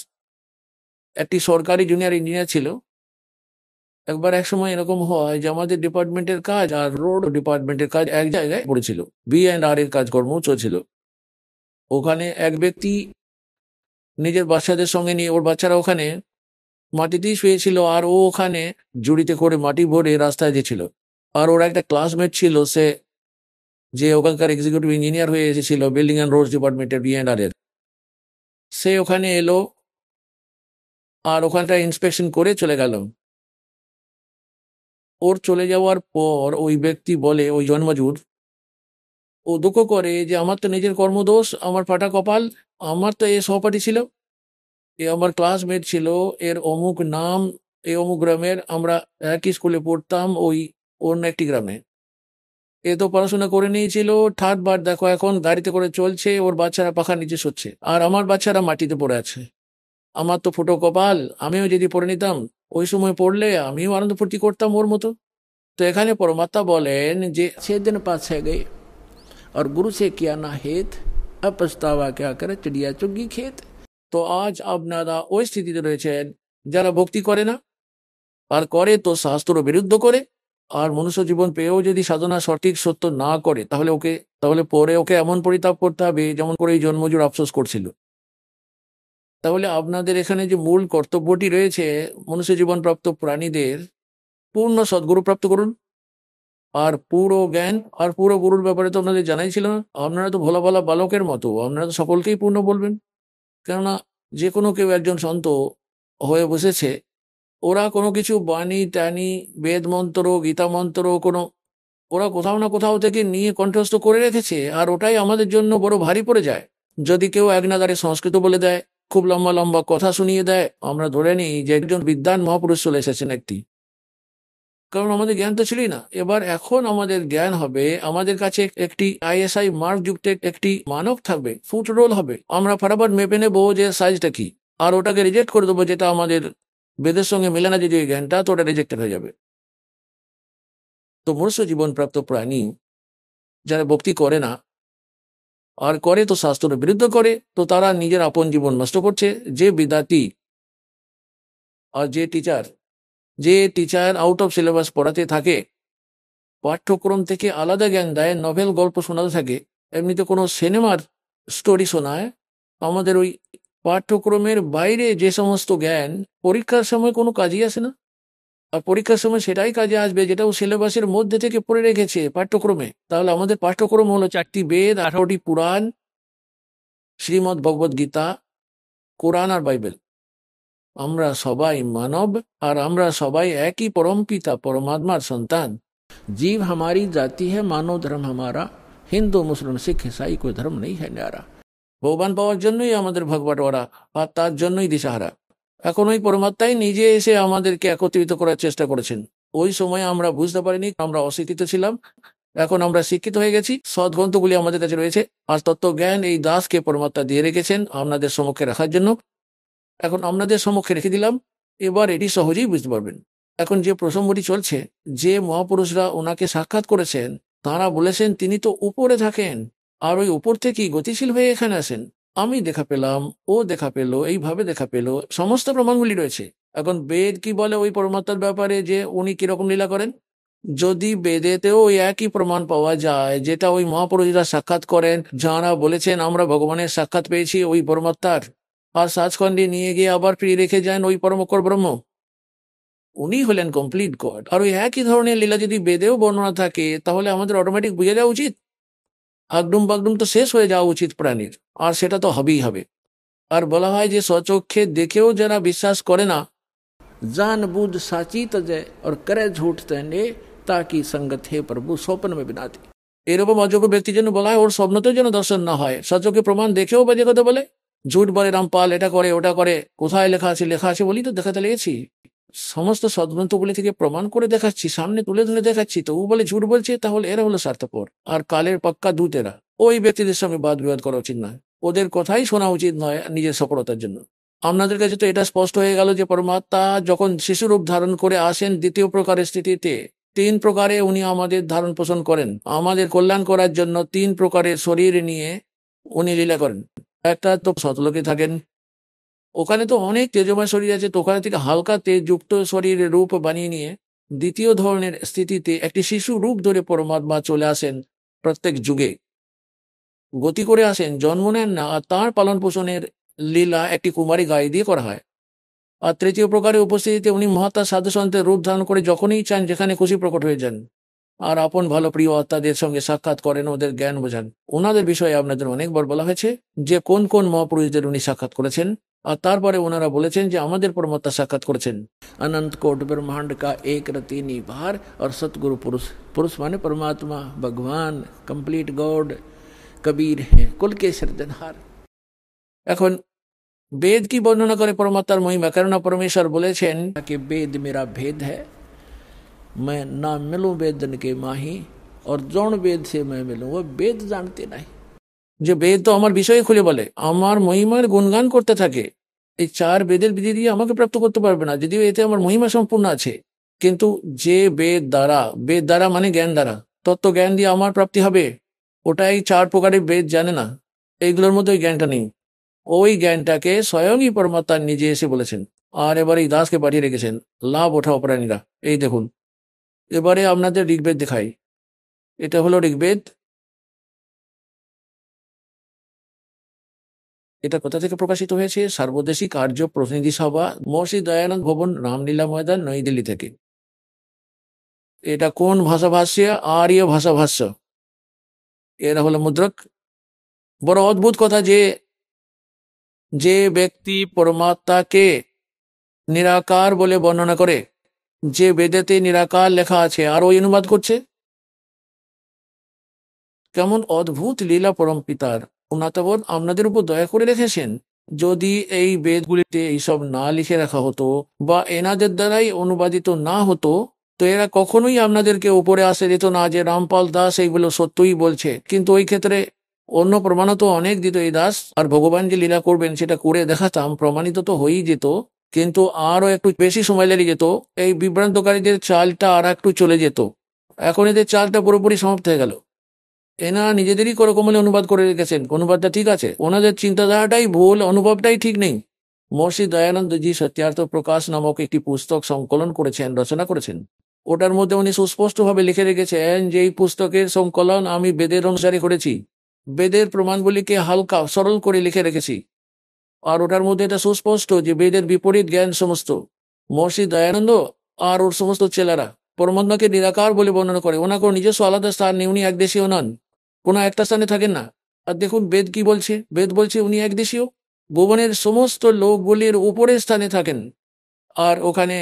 একটি সরকারি জুনিয়র ইঞ্জিনিয়ার ছিল। একবার এক সময় এরকম হয় যে আমাদের ডিপার্টমেন্টের কাজ আর রোড ডিপার্টমেন্টের কাজ এক জায়গায় পড়েছিল, B&R এর কাজকর্ম চলছিল। ওখানে এক ব্যক্তি নিজের বাচ্চাদের সঙ্গে নিয়ে, ওর বাচ্চারা ওখানে মাটিতেই শুয়েছিল, আর ও ওখানে জুড়িতে করে মাটি ভরে রাস্তায় যেছিল। আর ওর একটা ক্লাসমেট ছিল, সে যে ওখানকার এক্সিকিউটিভ ইঞ্জিনিয়ার হয়ে এসেছিল বিল্ডিং অ্যান্ড রোডস ডিপার্টমেন্টের B&R এর, সে ওখানে এলো আর ওখানটা ইন্সপেকশন করে চলে গেল। ওর চলে যাওয়ার পর ওই ব্যক্তি বলে, ওই জন্মজুর, ও দুঃখ করে যে আমার তো নিজের কর্মদোষ, আমার ফাটা কপাল, আমার তো এ সহপাঠী ছিল, এ আমার ক্লাসমেট ছিল, এর অমুক নাম, এ অমুক গ্রামের, আমরা একই স্কুলে পড়তাম ওই অন্য একটি গ্রামে। এ তো পড়াশোনা করে নিয়েছিল, ঠাট বার দেখো এখন গাড়িতে করে চলছে, ওর বাচ্চারা পাখার নিচে শুচ্ছে, আর আমার বাচ্চারা মাটিতে পড়ে আছে। আমার তো ফুটো কপাল, আমিও যদি পড়ে নিতাম ওই সময় পড়লে আমিও আনন্দ ফুর্তি করতাম ওর মতো। তো এখানে পরমাত্মা বলেন যে 6 दिन पास है गए और गुरु से किया ना हेत, अब पछतावा क्या करे चिड़िया चुग्गी खेत। তো আজ আপনারা ওই স্থিতিতে রয়েছেন যারা ভক্তি করে না, আর করে তো শাস্ত্র বিরুদ্ধ করে। আর মনুষ্য জীবন পেয়েও যদি সাধনা সঠিক সত্য না করে, তাহলে পরে ওকে এমন পরিতাপ করতে হবে যেমন করে এই জন্মজুর আফসোস করছিল। তাহলে আপনাদের এখানে যে মূল কর্তব্যটি রয়েছে, মনুষ্য জীবন প্রাপ্ত প্রাণীদের পূর্ণ সদ্গুরু প্রাপ্ত করুন। আর পুরো জ্ঞান আর পুরো গুরুর ব্যাপারে তো আপনাদের জানাই ছিল না। আপনারা তো ভোলা ভালা বালকের মতো, আপনারা তো সকলকেই পূর্ণ বলবেন। কেননা যে কোনো কেউ একজন সন্ত হয়ে বসেছে, ওরা কোনো কিছু বাণী টানি বেদ মন্ত্র গীতা মন্ত্র ওরা কোথাও না কোথাও থেকে নিয়ে কণ্ঠস্থ করে রেখেছে, আর ওটাই আমাদের জন্য বড় ভারী পড়ে যায়। যদি কেউ এক নাগারে সংস্কৃত বলে দেয়, খুব লম্বা লম্বা কথা শুনিয়ে দেয়, আমরা ধরে নিই যে একজন বিদ্বান মহাপুরুষ চলে এসেছেন একটি। কারণ আমাদের জ্ঞান তো ছিলই না। এখন আমাদের জ্ঞান হবে, আমাদের কাছে একটি ISI মার্ক যুক্ত একটি মানক থাকবে, ফুট রোল হবে। আমরা ফটাফট মেপে নেবো যে সাইজটা কি, আর ওটাকে রিজেক্ট করে দেবো, যেটা আমাদের বেদের সঙ্গে মেলে না যদি ওই জ্ঞানটা, তো ওটা রিজেক্টেড হয়ে যাবে। তো মনুষ্য জীবন প্রাপ্ত প্রাণী যারা ভক্তি করে না, আর করে তো শাস্ত্রের বিরুদ্ধ করে, তো তারা নিজের আপন জীবন নষ্ট করছে। যে বিদ্যার্থী আর যে টিচার আউট অফ সিলেবাস পড়াতে থাকে, পাঠ্যক্রম থেকে আলাদা জ্ঞান দেয়, নভেল গল্প শোনাতে থাকে, এমনিতে কোনো সিনেমার স্টোরি শোনায়, আমাদের ওই পাঠ্যক্রমের বাইরে যে সমস্ত জ্ঞান পরীক্ষার সময় কোনো কাজই আসে না। আর পরীক্ষার সময় সেটাই কাজে আসবে যেটা ও সিলেবাসের মধ্যে থেকে পড়ে রেখেছে পাঠ্যক্রমে। তাহলে আমাদের পাঠ্যক্রম হলো 4টি বেদ, 18টি পুরাণ, শ্রীমদ্ ভগবদ গীতা, কোরআন আর বাইবেল। আমরা সবাই মানব, আর আমরা সবাই একই পরম পিতা পরমাত্মার সন্তান। জীব हमारी जाति है, मानव धर्म हमारा, হিন্দু মুসলিম শিখ ইসাই কোই ধর্ম নেই है न्यारा। ভগবান পাওয়ার জন্যই আমাদের ভগবাটোয়ারা, আর তার জন্যই দিশাহারা। এখন ওই পরমাত্মাই নিজে এসে আমাদেরকে একত্রিত করার চেষ্টা করেছেন। ওই সময় আমরা বুঝতে পারিনি, আমরা অশিক্ষিত ছিলাম। এখন আমরা শিক্ষিত হয়ে গেছি, সদ্গ্রন্থগুলি আমাদের কাছে রয়েছে, আর তত্ত্বজ্ঞান এই দাসকে পরমাত্মা দিয়ে রেখেছেন আপনাদের সম্মুখে রাখার জন্য। এখন আপনাদের সম্মুখে রেখে দিলাম, এবার এটি সহজেই বুঝতে পারবেন। এখন যে প্রসঙ্গটি চলছে, যে মহাপুরুষরা ওনাকে সাক্ষাৎ করেছেন তারা বলেছেন তিনি তো উপরে থাকেন, আর ওই উপর থেকেই গতিশীল হয়ে এখানে আসেন। আমি দেখা পেলাম, ও দেখা পেল, এইভাবে দেখা পেল, সমস্ত প্রমাণগুলি রয়েছে। এখন বেদ কি বলে ওই পরমাত্মার ব্যাপারে, যে উনি কিরকম লীলা করেন? যদি বেদেতেও ওই একই প্রমাণ পাওয়া যায় যেটা ওই মহাপুরুষরা সাক্ষাৎ করেন, যারা বলেছেন আমরা ভগবানের সাক্ষাৎ পেয়েছি ওই পরমাত্মার, আর সাজখণ্ডে নিয়ে গিয়ে আবার ফিরিয়ে রেখে যান ওই পরমকর ব্রহ্ম, উনি হলেন কমপ্লিট গড। আর ওই একই ধরনের লীলা যদি বেদেও বর্ণনা থাকে, তাহলে আমাদের অটোমেটিক বুঝে যাওয়া উচিত আগডুম বাগডুম তো শেষ হয়ে যাওয়া উচিত প্রাণীর, আর সেটা তো হবেই হবে। আর বলা হয় যে স্বচক্ষে দেখেও যারা বিশ্বাস করে না, জান বুঝ সাচি তজয় আর করে ঝুট তেনে তাকি সঙ্গত হে প্রভু স্বপ্ন মে বিনাতি। এরকম অযোগ্য ব্যক্তির জন্য বলা হয় ওর স্বপ্নতেও যেন দর্শন না হয়, স্বচক্ষে প্রমাণ দেখেও বাজে কথা বলে, ঝুট বলে রামপাল এটা করে ওটা করে। কোথায় লেখা আছে বলি তো দেখাতে লেগেছি, সমস্ত সদ্গ্রন্থগুলি থেকে প্রমাণ করে দেখাচ্ছি, সামনে তুলে ধরে দেখাচ্ছি, তো ও বলে ঝুট বলছে, তাহলে এরা হলো স্বার্থপর আর কালের পাক্কা দূতেরা। ওই ব্যক্তিদের সঙ্গে বাদ বিবাদ করা উচিত নয়, ওদের কথাই শোনা উচিত নয় নিজের সফলতার জন্য। আপনাদের কাছে তো এটা স্পষ্ট হয়ে গেল যে পরমাত্মা যখন শিশুরূপ ধারণ করে আসেন দ্বিতীয় প্রকারের স্থিতিতে, 3 প্রকারে উনি আমাদের ধারণ পোষণ করেন, আমাদের কল্যাণ করার জন্য 3 প্রকারের শরীর নিয়ে উনি লীলা করেন। একটা তো সতলোকে থাকেন, ওখানে তো অনেক তেজময় শরীর আছে, তো ওখানে থেকে হালকা তেজযুক্ত শরীরের রূপ বানিয়ে নিয়ে দ্বিতীয় ধরনের স্থিতিতে একটি শিশু রূপ ধরে পরমাত্মা চলে আসেন। প্রত্যেক যুগে গতি করে আসেন, জন্ম নেন না, আর তাঁর পালন পোষণের লীলা একটি কুমারী গায়ে দিয়ে করা হয়। আর তৃতীয় প্রকারের উপস্থিতিতে উনি মহাত্মা সাধু সন্তের রূপ ধারণ করে যখনই চান যেখানে খুশি প্রকট হয়ে যান, আর আপন ভালো প্রিয় আত্মাদের সঙ্গে সাক্ষাৎ করেন, ওদের জ্ঞান বোঝান। ওনাদের বিষয়ে আপনাদের অনেকবার বলা হয়েছে যে কোন কোন মহাপুরুষদের উনি সাক্ষাৎ করেছেন, আর তারপরে ওনারা বলেছেন যে আমাদের পরমাত্মা সাক্ষাৎ করেছেন। অনন্ত কোট ব্রহ্মাंड का एक रति निभार और सतगुरु पुरुष, पुरुष माने परमात्मा भगवान कंप्लीट गॉड कबीर हैं कुल के सृजनहार। এখন বেদ কি বর্ণনা করে পরমাত্মার মহিমা, কেননা পরমেশ্বর বলেছেন कि वेद मेरा भेद है, मैं ना मिलूं वेदन के माही और जौन वेद से मैं मिलूं वो वेद जानते नहीं। যে বেদ তো আমার বিষয়ে খুলে বলে, আমার মহিমার গুণগান করতে থাকে, এই 4 বেদের বিধি দিয়ে আমাকে প্রাপ্ত করতে পারবে না, যদিও এতে আমার মহিমা সম্পূর্ণ আছে। কিন্তু যে বেদ দ্বারা মানে জ্ঞান দ্বারা, তত্ত্ব জ্ঞান দিয়ে আমার প্রাপ্তি হবে, ওটাই 4 প্রকারের বেদ জানে না, এইগুলোর মধ্যে ওই জ্ঞানটা নেই। ওই জ্ঞানটাকে স্বয়ংই পরমাত্মা নিজে এসে বলেছেন, আর এবার এই দাসকে পাঠিয়ে রেখেছেন, লাভ ওঠাও প্রাণীরা। এই দেখুন, এবারে আপনাদের ঋগ্বেদ দেখাই। এটা হলো ঋগ্বেদ। এটা কোথা থেকে প্রকাশিত হয়েছে? সার্বদেশিক আর্য প্রতিনিধি সভা, মহর্ষি দয়ানন্দ ভবন, রামলীলা ময়দান, নই দিল্লি থেকে। এটা কোন ভাষাভাষ্য? আর্য ভাষাভাষ্য। এরা হলো মুদ্রক। বড় অদ্ভুত কথা যে ব্যক্তি পরমাত্মাকে নিরাকার বলে বর্ণনা করে, যে বেদেতে নিরাকার লেখা আছে, আর ওই অনুবাদ করছে, কেমন অদ্ভুত লীলা পরম পিতার। উনাতবন আপনাদের উপর দয়া করে রেখেছেন। যদি এই বেদগুলিতে এইসব না লিখে রাখা হতো বা এনাদের দ্বারাই অনুবাদিত না হতো, তো এরা কখনোই আপনাদেরকে উপরে আসে যেত না যে রামপাল দাস এইগুলো সত্যই বলছে। কিন্তু ওই ক্ষেত্রে অন্য প্রমাণ তো অনেক দিত এই দাস, আর ভগবান যে লীলা করবেন সেটা করে দেখাতাম, প্রমাণিত তো হয়েই যেত, কিন্তু আরো একটু বেশি সময় লেগে যেত। এই বিভ্রান্তকারীদের চালটা আর একটু চলে যেত। এখন এদের চালটা পুরোপুরি সমাপ্ত হয়ে গেল। এনারা নিজেদেরই করে কমলে অনুবাদ করে রেখেছেন, অনুবাদটা ঠিক আছে, ওনাদের চিন্তাধারাটাই ভুল, অনুভবটাই ঠিক নেই। মহর্ষি দয়ানন্দজি সত্যার্থ প্রকাশ নামক একটি পুস্তক সংকলন করেছেন, রচনা করেছেন। ওটার মধ্যে উনি সুস্পষ্টভাবে লিখে রেখেছেন যে এই পুস্তকের সংকলন আমি বেদের অনুসারে করেছি, বেদের প্রমাণগুলিকে হালকা সরল করে লিখে রেখেছি। আর ওটার মধ্যে এটা সুস্পষ্ট যে বেদের বিপরীত জ্ঞান সমস্ত। মহর্ষি দয়ানন্দ আর ওর সমস্ত ছেলেরা পরমাত্মাকে নিরাকার বলে বর্ণনা করে। ওনার কোনো নিজস্ব আলাদা স্থান নেই, উনি একদেশীয় নন, কোনো একটা স্থানে থাকেন না। আর দেখুন বেদ কি বলছে, বেদ বলছে উনি একদেশীয়, ভুবনের সমস্ত লোকগুলির উপরের স্থানে থাকেন আর ওখানে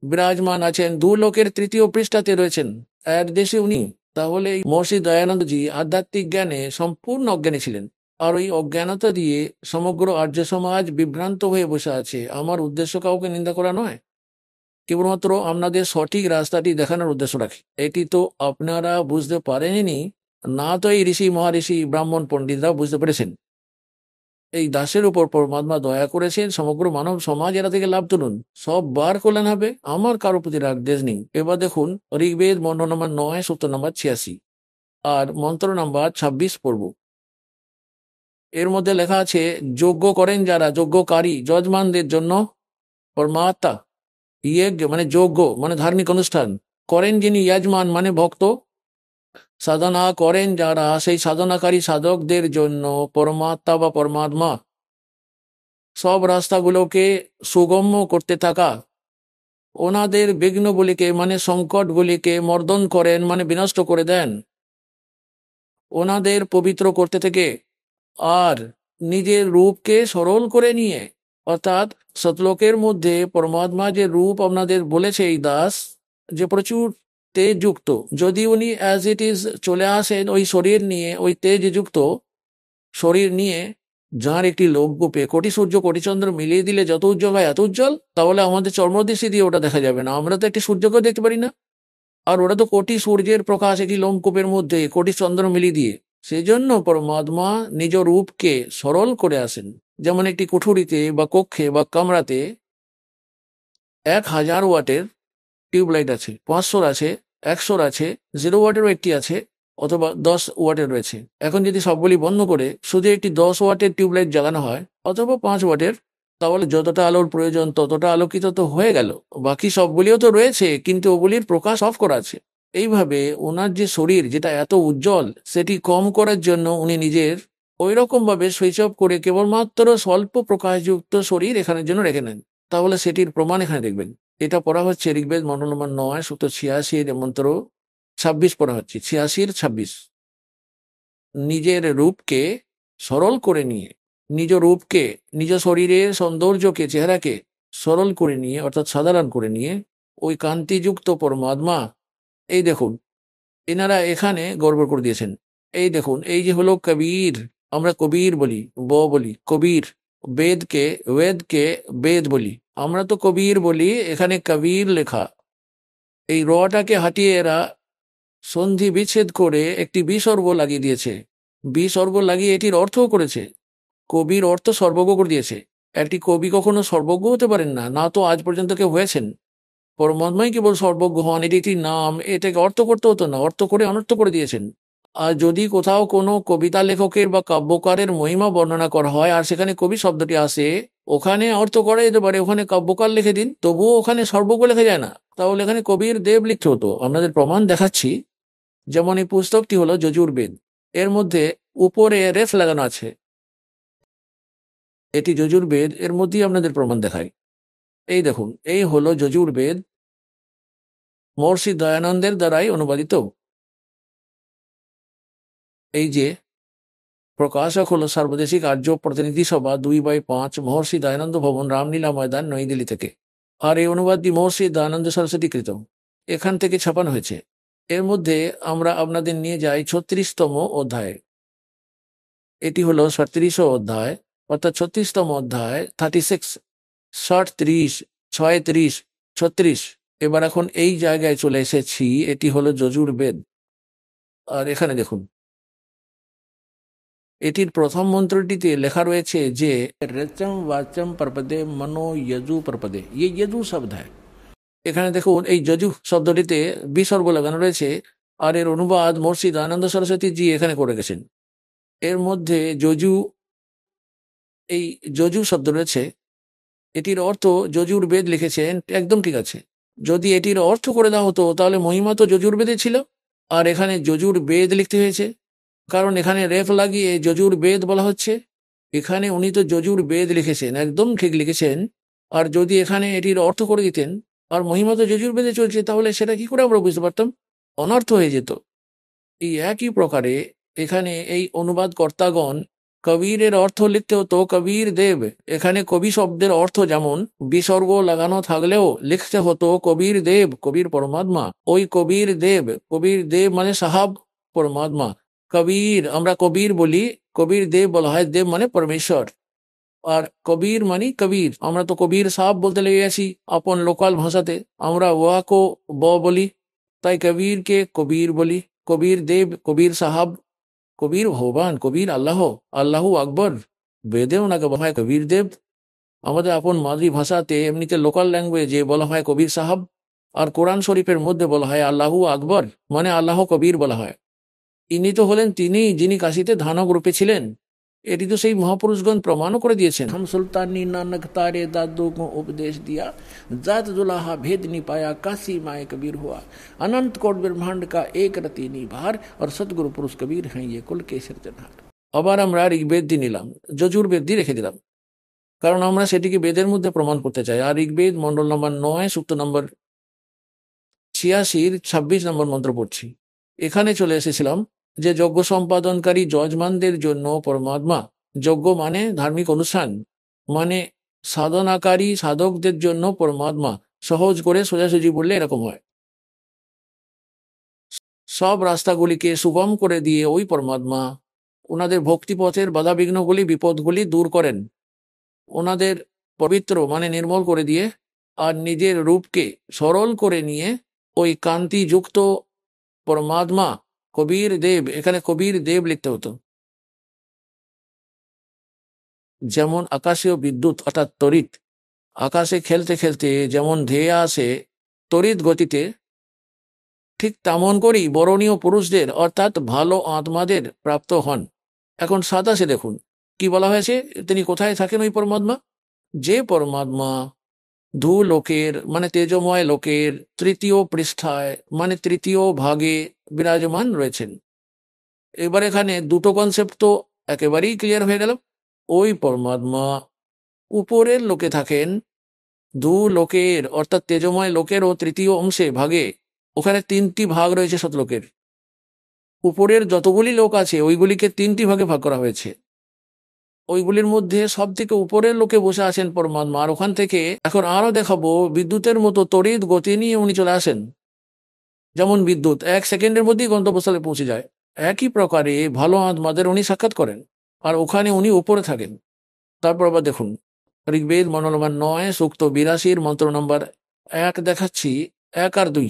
বিরাজমান আছেন, দু লোকের তৃতীয় পৃষ্ঠাতে রয়েছেন, এক দেশে উনি। তাহলে এই মহর্ষি দয়ানন্দজি আধ্যাত্মিক জ্ঞানে সম্পূর্ণ অজ্ঞানী ছিলেন, আর ওই অজ্ঞানতা দিয়ে সমগ্র আর্য সমাজ বিভ্রান্ত হয়ে বসে আছে। আমার উদ্দেশ্য কাউকে নিন্দা করা নয়, কেবলমাত্র আপনাদের সঠিক রাস্তাটি দেখানোর উদ্দেশ্য রাখি। এটি তো আপনারা বুঝতে পারেননি, না তো এই ঋষি মহারিষি ব্রাহ্মণ পণ্ডিতরা বুঝতে পেরেছেন। এই দাসের উপর পরমাত্মা দয়া করেছেন, সমগ্র মানব সমাজ এরা থেকে লাভ তুলুন, সব বার কল্যাণ হবে, আমার কারো প্রতি রাগ দেশ নেই। এবার দেখুন ঋগ্বেদ মন্ত্র নম্বর 9 সূত্র নম্বর 86 আর মন্ত্র নাম্বার 26 পড়ব। এর মধ্যে লেখা আছে, যজ্ঞ করেন যারা, যজ্ঞকারী যজমানদের জন্য পরমাত্মা, যজ্ঞ মানে যজ্ঞ মানে ধার্মিক অনুষ্ঠান, করেন যিনি যজমান মানে ভক্ত, সাধনা করেন যারা সেই সাধনাকারী সাধকদের জন্য পরমাত্মা বা পরমাত্মা সব রাস্তাগুলোকে সুগম্য করতে থাকা, ওনাদের বিঘ্নগুলিকে মানে সংকটগুলিকে মর্দন করেন মানে বিনষ্ট করে দেন, ওনাদের পবিত্র করতে থেকে আর নিজের রূপকে সরল করে নিয়ে, অর্থাৎ সতলোকের মধ্যে পরমাত্মা যে রূপ আপনাদের বলেছে এই দাস, যে প্রচুর তেজযুক্ত, যদি উনি অ্যাজ ইট ইজ চলে আসেন ওই শরীর নিয়ে, ওই তেজযুক্ত শরীর নিয়ে, যার একটি লোকগোপে কোটি সূর্য কোটি চন্দ্র মিলিয়ে দিলে যত উজ্জ্বল হয় এত উজ্জ্বল, তাহলে আমাদের চর্মদৃষ্টি দিয়ে ওটা দেখা যাবে না, আমরা তো একটি সূর্যকেও দেখতে পারি না, আর ওটা তো কোটি সূর্যের প্রকাশ একটি লোমকূপের মধ্যে কোটি চন্দ্র মিলিয়ে দিয়ে। সেই জন্য পরমাত্মা নিজ রূপকে সরল করে আসেন। যেমন একটি কুঠুরিতে বা কক্ষে বা কামরাতে 1000 ওয়াটের টিউবলাইট আছে, 500 আছে, 100 আছে, 0 ওয়াটেরও একটি আছে, অথবা 10 ওয়াটের রয়েছে। এখন যদি সবগুলি বন্ধ করে শুধু একটি 10 ওয়াটের টিউবলাইট জ্বালানো হয় অথবা 5 ওয়াটের, তাহলে যতটা আলোর প্রয়োজন ততটা আলোকিত তো হয়ে গেল, বাকি সবগুলিও তো রয়েছে কিন্তু ওগুলির প্রকাশ অফ করা আছে। এইভাবে ওনার যে শরীর যেটা এত উজ্জ্বল, সেটি কম করার জন্য উনি নিজের ওই রকম ভাবে সুইচ অফ করে কেবলমাত্র স্বল্প প্রকাশযুক্ত শরীর এখানের জন্য রেখে নেন। তাহলে সেটির প্রমাণ এখানে দেখবেন। এটা পড়া হচ্ছে ঋগ্বেদ মন্ত্র নম্বর 9 সূত্র 86 মন্ত্র 26 পড়া হচ্ছে, 86-26। নিজের রূপকে সরল করে নিয়ে, নিজ রূপকে, নিজ শরীরের সৌন্দর্যকে, চেহারাকে সরল করে নিয়ে অর্থাৎ সাধারণ করে নিয়ে ওই কান্তিযুক্ত পরমাত্মা, এই দেখুন এনারা এখানে গড়বড় করে দিয়েছেন। এই দেখুন, এই যে হলো কবির, আমরা কবির বলি, বলি কবির, বেদকে বেদ বলি, আমরা তো কবির বলি, এখানে কবির লেখা। এই রটাকে হাটিয়ে এরা সন্ধি বিচ্ছেদ করে একটি বিসর্গ লাগিয়ে দিয়েছে, বিসর্গ লাগিয়ে এটির অর্থও করেছে। কবির অর্থ সর্বজ্ঞ করে দিয়েছে। একটি কবি কখনো সর্বজ্ঞ হতে পারেন না, না তো আজ পর্যন্ত কেউ হয়েছেন। পরমাত্মাই কেবল সর্বজ্ঞ হন, এটি একটি নাম, এটাকে অর্থ করতে হতো না, অর্থ করে অনর্থ করে দিয়েছেন। আর যদি কোথাও কোনো কবিতা লেখকের বা কাব্যকারের মহিমা বর্ণনা করা হয় আর সেখানে কবি শব্দটি আসে, ওখানে অর্থ করা যেতে পারে, ওখানে কাব্যকার লিখে দিন, তবুও ওখানে সর্বজ্ঞ লেখা যায় না, তাহলে এখানে কবির দেব লিখতে হতো। আপনাদের প্রমাণ দেখাচ্ছি। যেমন এই পুস্তকটি হলো যজুর্বেদ, এর মধ্যে উপরে রেফ লাগানো আছে, এটি যজুর্বেদ, এর মধ্যেই আপনাদের প্রমাণ দেখায়। এই দেখুন, এই হলো যজুর্বেদ, মহর্ষি দয়ানন্দের দ্বারাই অনুবাদিত। এই যে প্রকাশক হলো সার্বদেশিক আর্য প্রতিনিধি সভা 2/5 মহর্ষি দয়ানন্দ ভবন, রামলীলা ময়দান, নয়াদিল্লি থেকে। আর এই অনুবাদটি মহর্ষি দয়ানন্দ সরস্বতী কৃত, এখান থেকে ছাপানো হয়েছে। এর মধ্যে আমরা আপনাদের নিয়ে যাই 36তম অধ্যায়। এটি হলো 37 অধ্যায়, অর্থাৎ 36তম অধ্যায়, 36, 37, 36, 36। এবার এখন এই জায়গায় চলে এসেছি, এটি হলো যজুর্বেদ। আর এখানে দেখুন, এটির প্রথম মন্ত্রটিতে লেখা রয়েছে যে রেচম বাচম পরপদে মনো যজু পরপদে, ये যজু শব্দ হয়। এখানে দেখুন এই যজু শব্দটিতে বিসর্গ লাগানো রয়েছে, আর এর অনুবাদ মহর্ষি দয়ানন্দ সরস্বতী জি এখানে করে গেছেন। এর মধ্যে যজু, এই যজু শব্দ রয়েছে, এটির অর্থ যজুর্বেদ লিখেছেন, একদম ঠিক আছে। যদি এটির অর্থ করে দেওয়া হতো তাহলে মহিমা তো যজুর্বেদে ছিল, আর এখানে যজুর্বেদ লিখতে হয়েছে, কারণ এখানে রেফ লাগিয়ে যজুর্বেদ বলা হচ্ছে। এখানে উনি তো যজুর্বেদ লিখেছেন, একদম ঠিক লিখেছেন। আর যদি এখানে এটির অর্থ করে দিতেন আর মহিমা তো যজুর্বেদে চলছে, তাহলে সেটা কি করে আমরা বুঝতে পারতাম? অনর্থ হয়ে যেত। এই একই প্রকারে এখানে এই অনুবাদ কর্তাগণ কবিরের অর্থ লিখতে হতো কবির দেব। এখানে কবি শব্দের অর্থ যেমন বিসর্গ লাগানো থাকলেও লিখতে হতো কবির দেব, কবির পরমাত্মা। ওই কবির দেব মানে সাহাব পরমাত্মা। কবির আমরা কবির বলি, কবির দেব বলা হয়, দেব মানে পরমেশ্বর। আর কবির মানে কবির, আমরা তো কবির সাহাব বলতে লেগে গেছি আপন লোকাল ভাষাতে, আমরা ওয়া কো ব বলি, তাই কবিরকে কবির বলি। কবির দেব, কবির সাহাব, কবির ভগবান, কবির আল্লাহ, আল্লাহু আকবর। বেদে ওনাকে বলা হয় কবির দেব। আমাদের আপন মাতৃভাষাতে এমনিতে লোকাল ল্যাঙ্গুয়েজে বলা হয় কবির সাহাব। আর কোরআন শরীফের মধ্যে বলা হয় আল্লাহু আকবর, মানে আল্লাহ কবির বলা হয়। ইনি তো হলেন তিনি যিনি কাশীতে ধানক রূপে ছিলেন। এটি তো সেই মহাপুরুষগণ প্রমাণও করে দিয়েছেন। हम सुल्तानी नानक तारे दादू को उपदेश दिया, जात दुलाहा भेद नहीं पाया, काशी माए कबीर हुआ, अनंत कोट ब्रह्मांड का एक रति निभार, और सतगुरु पुरुष कबीर हैं ये कुल के सिरजनहार। আবার আমরা ঋগ্বেদ দিয়ে নিলাম, যজুর্বেদ দিয়ে রেখে দিলাম, কারণ আমরা সেটিকে বেদের মধ্যে প্রমাণ করতে চাই। আর ঋগ্বেদ মন্ডল নম্বর 9 সূক্ত নম্বর 86 26 নম্বর মন্ত্র পড়ছি। এখানে চলে এসেছিলাম যে যজ্ঞ সম্পাদনকারী যজমানদের জন্য পরমাত্মা, যজ্ঞ মানে ধার্মিক অনুষ্ঠান, মানে সাধনাকারী সাধকদের জন্য পরমাত্মা। সহজ করে সোজাসুজি বললে এরকম হয়, সব রাস্তাগুলিকে সুগম করে দিয়ে ওই পরমাত্মা ওনাদের ভক্তিপথের বাধাবিঘ্নগুলি বিপদগুলি দূর করেন, ওনাদের পবিত্র মানে নির্মল করে দিয়ে, আর নিজের রূপকে সরল করে নিয়ে ওই কান্তিযুক্ত পরমাত্মা কবির দেব, এখানে কবির দেব লিখতে হতো। যেমন আকাশীয় বিদ্যুৎ অর্থাৎ তড়িৎ আকাশে খেলতে খেলতে যেমন ধেয়ে আসে তড়িৎ গতিতে, ঠিক তেমন করেই বরণীয় পুরুষদের অর্থাৎ ভালো আত্মাদের প্রাপ্ত হন। এখন 27 দেখুন কি বলা হয়েছে, তিনি কোথায় থাকেন ওই পরমাত্মা? যে পরমাত্মা ধু লোকের মানে তেজময় লোকের তৃতীয় পৃষ্ঠায় মানে তৃতীয় ভাগে বিরাজমান রয়েছেন। এবার এখানে দুটো কনসেপ্ট তো একেবারেই ক্লিয়ার হয়ে গেল। ওই পরমাত্মা উপরের লোকে থাকেন, ধু লোকের অর্থাৎ তেজময় লোকেরও তৃতীয় অংশে ভাগে, ওখানে 3টি ভাগ রয়েছে শতলোকের। উপরের যতগুলি লোক আছে ওইগুলিকে 3টি ভাগে ভাগ করা হয়েছে। ওইগুলির মধ্যে সব থেকে উপরের লোকে বসে আছেন পরমাত্মা, আর ওখান থেকে এখন আরো দেখাবো বিদ্যুতের মতো তড়িৎ গতি নিয়ে উনি চলে আসেন। যেমন বিদ্যুৎ 1 সেকেন্ডের মধ্যেই গন্তব্যস্থলে পৌঁছে যায়, একই প্রকারে ভালো আত্মাদের উনি সাক্ষাৎ করেন, আর ওখানে উনি উপরে থাকেন। তারপর আবার দেখুন ঋগ্বেদ মন্ডল নম্বর 9 সূক্ত 82 মন্ত্র নম্বর 1 দেখাচ্ছি, 1 আর 2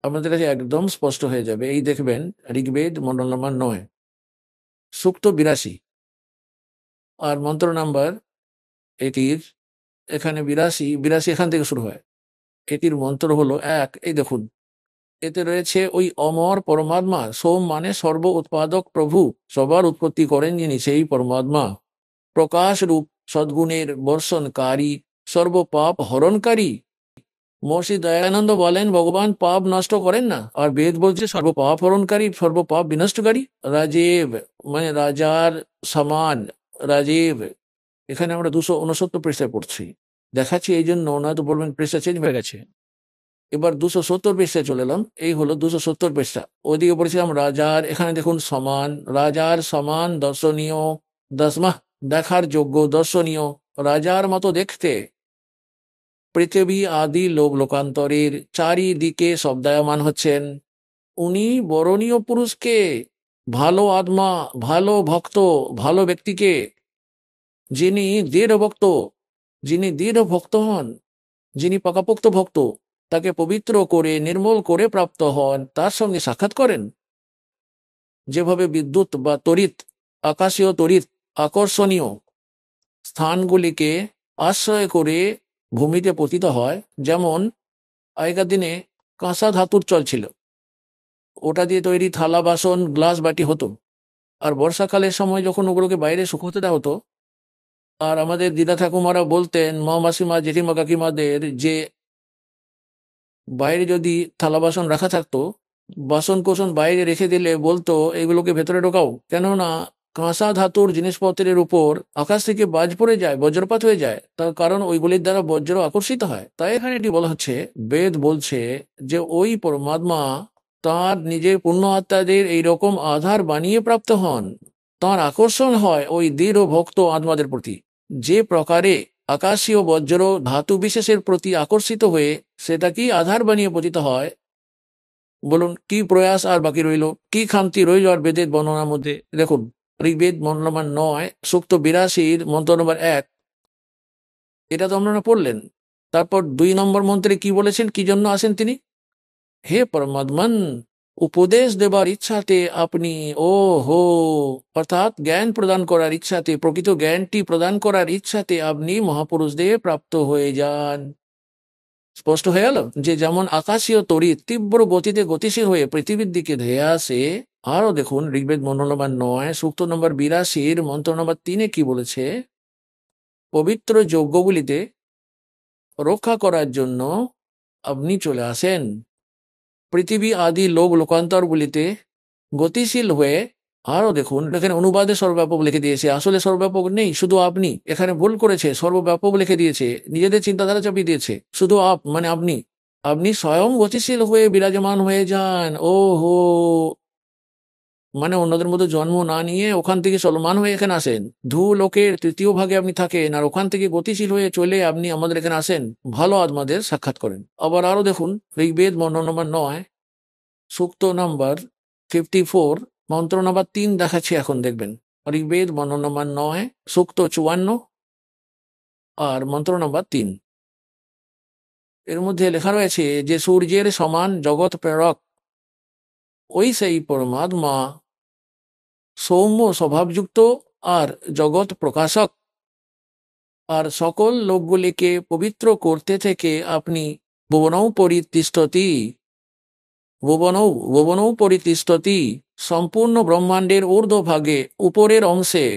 আপনাদের কাছে একদম স্পষ্ট হয়ে যাবে। এই দেখবেন ঋগ্বেদ মন্ডল নম্বর 9 সূক্ত 82 আর মন্ত্র নাম্বার এটির এখানে 82 এখান থেকে শুরু হয়। এটির মন্ত্র হলো 1। এই দেখুন এতে রয়েছে ওই অমর পরমাত্মা, সোম মানে সর্ব উৎপাদক প্রভু, সবার উৎপত্তি করেন যিনি সেই পরমাত্মা, প্রকাশ রূপ সদ্গুণের বর্ষণকারী, সর্বপাপ হরণকারী। মহর্ষি দয়ানন্দ বলেন ভগবান পাপ নষ্ট করেন না, আর বেদ বলছে সর্বপাপ হরণকারী, সর্বপাপ বিনষ্টকারী। রাজীব মানে রাজার সমান, রাজীব। এখানে আমরা 269 পৃষ্ঠায় পড়ছি, দেখাচ্ছি এই জন্য, নয়তো বলবেন পৃষ্ঠা চেঞ্জ হয়ে গেছে। এবার 270 পৃষ্ঠায় চলে এলাম, এই হলো 270 পৃষ্ঠা। ওইদিকে পড়েছিলাম রাজার, এখানে দেখুন সমান, রাজার সমান দর্শনীয়, দশমাহ দেখার যোগ্য, দর্শনীয়, রাজার মতো দেখতে। পৃথিবী আদি লোক লোকান্তরের চারিদিকে শব্দায়মান হচ্ছেন। উনি বরণীয় পুরুষকে, ভালো আত্মা, ভালো ভক্ত, ভালো ব্যক্তিকে, যিনি দৃঢ় ভক্ত, যিনি দৃঢ় ভক্ত হন, যিনি পাকাপোক্ত ভক্ত, তাকে পবিত্র করে নির্মল করে প্রাপ্ত হন, তার সঙ্গে সাক্ষাৎ করেন। যেভাবে বিদ্যুৎ বা তড়িৎ, আকাশীয় তড়িৎ আকর্ষণীয় স্থানগুলিকে আশ্রয় করে ভূমিতে পতিত হয়, যেমন আগেকার দিনে কাঁসা ধাতুর চল ছিল, ওটা দিয়ে তৈরি থালা বাসন গ্লাস বাটি হতো। আর বর্ষাকালের সময় যখন ওগুলোকে বাইরে শুকোতে দেওয়া হতো, আর আমাদের দিদা ঠাকুমারা বলতেন, মা মাসিমা জেঠিমা কাকিমাদের, যে বাইরে যদি থালা বাসন রাখা থাকতো, বাসন কোসন বাইরে রেখে দিলে বলতো এগুলোকে ভেতরে ঢোকাও, কেননা কাঁসা ধাতুর জিনিসপত্রের উপর আকাশ থেকে বাজ পড়ে যায়, বজ্রপাত হয়ে যায়, তার কারণ ওইগুলির দ্বারা বজ্র আকর্ষিত হয়। তাই এখানে এটি বলা হচ্ছে, বেদ বলছে যে ওই পরমাত্মা তার নিজের পূর্ণ আত্মাদের এইরকম আধার বানিয়ে প্রাপ্ত হন। তার আকর্ষণ হয় ওই দৃঢ় ভক্ত আত্মাদের প্রতি, যে প্রকারে আকাশীয় বজ্র ধাতু বিশেষের প্রতি আকর্ষিত হয়ে সেটাকেই আধার বানিয়ে পতিত হয়। বলুন কি প্রয়াস আর বাকি রইল, কি খামতি রইল আর বেদের বর্ণনার মধ্যে। দেখুন, ঋগ্বেদ মন্ত্র নম্বর 9 সূক্ত 82 মন্ত্র নম্বর 1, এটা তো আপনারা পড়লেন। তারপর 2 নম্বর মন্ত্রে কি বলেছেন, কি জন্য আসেন তিনি? হে পরমাত্মন, উপদেশ দেবার ইচ্ছাতে আপনি, ও হো, অর্থাৎ জ্ঞান প্রদান করার ইচ্ছাতে, প্রকৃত জ্ঞানটি প্রদান করার ইচ্ছাতে আপনি মহাপুরুষদের প্রাপ্ত হয়ে যান। স্পষ্ট হয়ে গেল যে যেমন আকাশীয় তড়িৎ তীব্র গতিতে গতিশীল হয়ে পৃথিবীর দিকে ধেয়ে আসে। আরো দেখুন ঋগ্বেদ মন্ত্র নম্বর 9 সূক্ত নম্বর 82 মন্ত্র নম্বর 3 কি বলেছে, পবিত্র যজ্ঞগুলিতে রক্ষা করার জন্য আপনি চলে আসেন। পৃথিবী আদি লোক লোকান্তরগুলিতে গতিশীল হয়ে, আরো দেখুন এখানে অনুবাদে সর্বব্যাপক লিখে দিয়েছে, আসলে সর্বব্যাপক নেই, শুধু আপনি। এখানে ভুল করেছে, সর্বব্যাপক লিখে দিয়েছে, নিজেদের চিন্তাধারা চাপিয়ে দিয়েছে। শুধু মানে আপনি, আপনি স্বয়ং গতিশীল হয়ে বিরাজমান হয়ে যান। ও হো, মানে অন্যদের মধ্যে জন্ম না নিয়ে ওখান থেকে চলমান হয়ে এখানে আসেন। লোকের তৃতীয় ভাগে আপনি থাকেন, আর ওখান থেকে গতিশীল হয়ে চলে আপনি আমাদের এখানে আসেন, ভালো আত্মাদের সাক্ষাৎ করেন। আবার আরো দেখুন ঋগ্বেদ মন্ত্র নম্বর 9 সূক্ত নম্বর 54 মন্ত্র নম্বর 3 দেখাচ্ছি, এখন দেখবেন। ঋগ্বেদ মন্ত্র নম্বর 9 সূক্ত 54 আর মন্ত্র নম্বর 3, এর মধ্যে লেখা রয়েছে যে সূর্যের সমান জগৎ প্রেরক ওই সেই পরমাত্মা, সৌম্য স্বভাবযুক্ত আর জগৎ প্রকাশক, আর সকল লোকগুলিকে পবিত্র করতে থেকে আপনি ভুবনৌ পরিতিষ্ঠতি, ভুবনৌ পরিতিষ্ঠতি, সম্পূর্ণ ব্রহ্মাণ্ডের ঊর্ধ্বভাগে উপরের অংশে,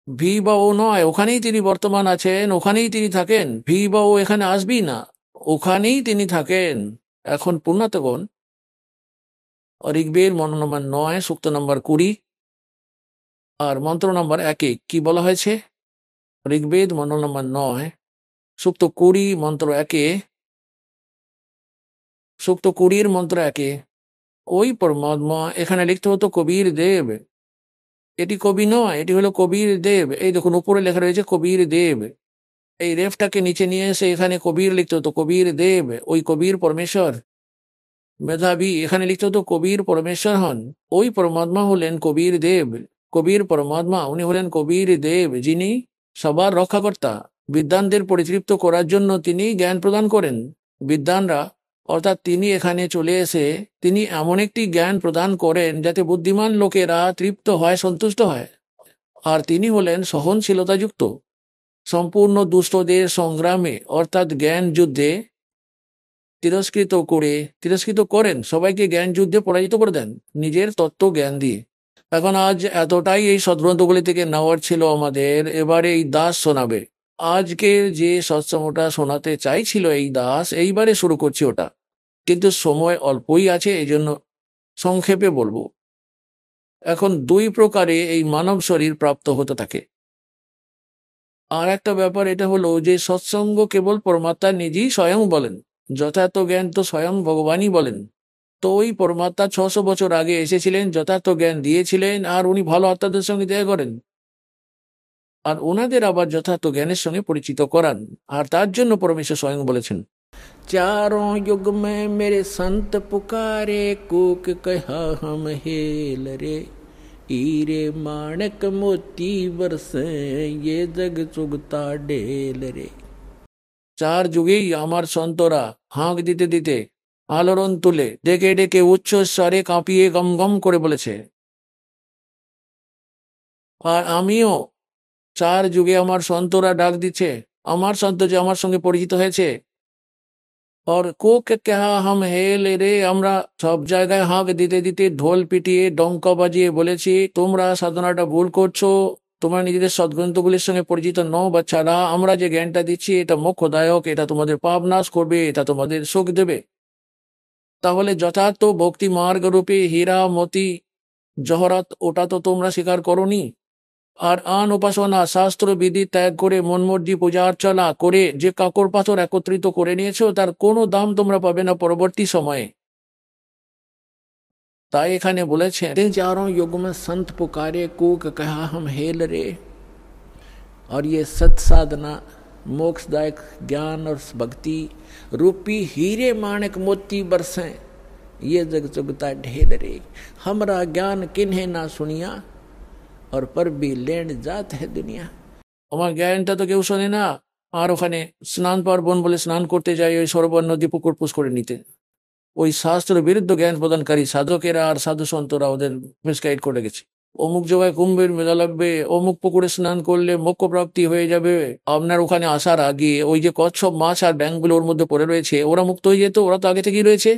ভি বা ও নয়, ওখানেই তিনি বর্তমান আছেন, ওখানেই তিনি থাকেন। ভি বা ও এখানে আসবি না, ওখানেই তিনি থাকেন। এখন পূর্ণাতগণ ঋগ্বেদ মন্ত্র নম্বর 9 সূক্ত নম্বর 20 আর মন্ত্র নম্বর 1 কি বলা হয়েছে? ঋগ্বেদ মন্ত্র নম্বর 9 সূক্ত 20 মন্ত্র 1, সূক্ত 20 মন্ত্র 1, ওই পরমাত্মা, এখানে লিখতে হতো কবির দেব, এটি কবি নয়, এটি হলো কবির দেব। এই দেখুন উপরে লেখা রয়েছে কবির দেব, এই রেফটাকে নিচে নিয়ে এসে এখানে কবির লিখতে হতো, কবির দেব, ওই কবির পরমেশ্বর মেধাবী, এখানে লিখতে হতো কবির পরমেশ্বর হন। ওই পরমাত্মা হলেন কবির দেব, কবির পরমাত্মা, উনি হলেন কবির দেব, যিনি সবার রক্ষাকর্তা। বিদ্বানদের পরিতৃপ্ত করার জন্য তিনি জ্ঞান প্রদান করেন। বিদ্বানরা অর্থাৎ তিনি এখানে চলে এসে তিনি এমন একটি জ্ঞান প্রদান করেন যাতে বুদ্ধিমান লোকেরা তৃপ্ত হয়, সন্তুষ্ট হয়। আর তিনি হলেন সহনশীলতাযুক্ত। সম্পূর্ণ দুষ্টদের সংগ্রামে অর্থাৎ জ্ঞান যুদ্ধে তিরস্কৃত করেন, সবাইকে জ্ঞান যুদ্ধে পরাজিত করে দেন নিজের তত্ত্ব জ্ঞান দিয়ে। এখন আজ এতটাই এই সদ্গ্রন্থগুলি থেকে নেওয়ার ছিল আমাদের। এবারে এই দাস শোনাবে। আজকের যে সৎসঙ্গটা শোনাতে চাইছিল এই দাস, এইবারে শুরু করছি ওটা, কিন্তু সময় অল্পই আছে, এই জন্য সংক্ষেপে বলবো। এখন 2 প্রকারে এই মানব শরীর প্রাপ্ত হতে থাকে। আর একটা ব্যাপার এটা হলো যে সৎসঙ্গ কেবল পরমাত্মা নিজেই স্বয়ং বলেন, যথার্থ জ্ঞান তো স্বয়ং ভগবানই বলেন। তো ওই পরমাত্মা 600 বছর আগে এসেছিলেন, যথার্থ জ্ঞান দিয়েছিলেন, আর উনি ভালো আত্মাদের সঙ্গে দেখা করেন, আর ওনাদের আবার যথার্থ জ্ঞানের সঙ্গে পরিচিত করান। আর তার জন্য পরমেশ্বর স্বয়ং বলেছেন, चारों युग में मेरे संत पुकारे, कूक कहा हम हेल रे, हीरे माणक मोती बरसे, ये जग चुगता ढेल रे। 4 যুগেই আমার সন্তরা হাঁক দিতে দিতে আলোড়ন তুলে ডেকে ডেকে উচ্চ স্বরে কাঁপিয়ে গম গম করে বলেছে। আর আমিও 4 যুগে আমার সন্তরা ডাক দিচ্ছে, আমার সন্ত যে আমার সঙ্গে পরিচিত হয়েছে। और कोक क्या हम हेल रे, আমরা সব জায়গায় হাঁক দিতে দিতে ঢোল পিটিয়ে ডঙ্কা বাজিয়ে বলেছি, তোমরা সাধনাটা ভুল করছো, তোমরা নিজেদের সদ্গ্রন্থগুলির সঙ্গে পরিচিত নও বাচ্চারা। আমরা যে জ্ঞানটা দিচ্ছি এটা মোক্ষদায়ক, এটা তোমাদের পাপ নাশ করবে, এটা তোমাদের সুখ দেবে। তাহলে যথার্থ ভক্তি মার্গ রূপে হীরা মতি জহরাত ওটা তো তোমরা স্বীকার করনি। আর আন উপাসনা শাস্ত্র বিধি ত্যাগ করে মনমর্জি পূজা অর্চনা করে যে কাকর পাথর একত্রিত করে নিয়েছো তার কোনো দাম তোমরা পাবে না পরবর্তী সময়ে। তাই এখানে বলেছেন, चारों युग में संत पुकारे कूक कहा हम हेल रे, और ये सत साधना मोक्षदायक ज्ञान और भक्ति रूपी हीरे माणिक मोती बरसें, ये जग जुगता ढेर रे, हमरा ज्ञान किन्हें ना सुनिया, और पर भी लेन जात है दुनिया। আমার জ্ঞানটা তো কেউ শোনে না। আর ওখানে স্নান পার্বণ বলে স্নান করতে যাই ওই সরোবর নদী পুকুর পুষ করে নিতে। ওই শাস্ত্র বিরুদ্ধ জ্ঞান প্রদানকারী সাধকেরা আর সাধু সন্তরা ওদের মিসগাইড করে গেছে। অমুক জায়গায় কুম্ভের মেলা লাগবে, অমুক পুকুরে স্নান করলে মোক্ষ প্রাপ্তি হয়ে যাবে। আপনার ওখানে আসার আগে ওই যে কচ্ছপ মাছ আর ব্যাঙগুলো ওর মধ্যে পড়ে রয়েছে, ওরা মুক্ত হয়ে যেত, ওরা তো আগে থেকেই রয়েছে।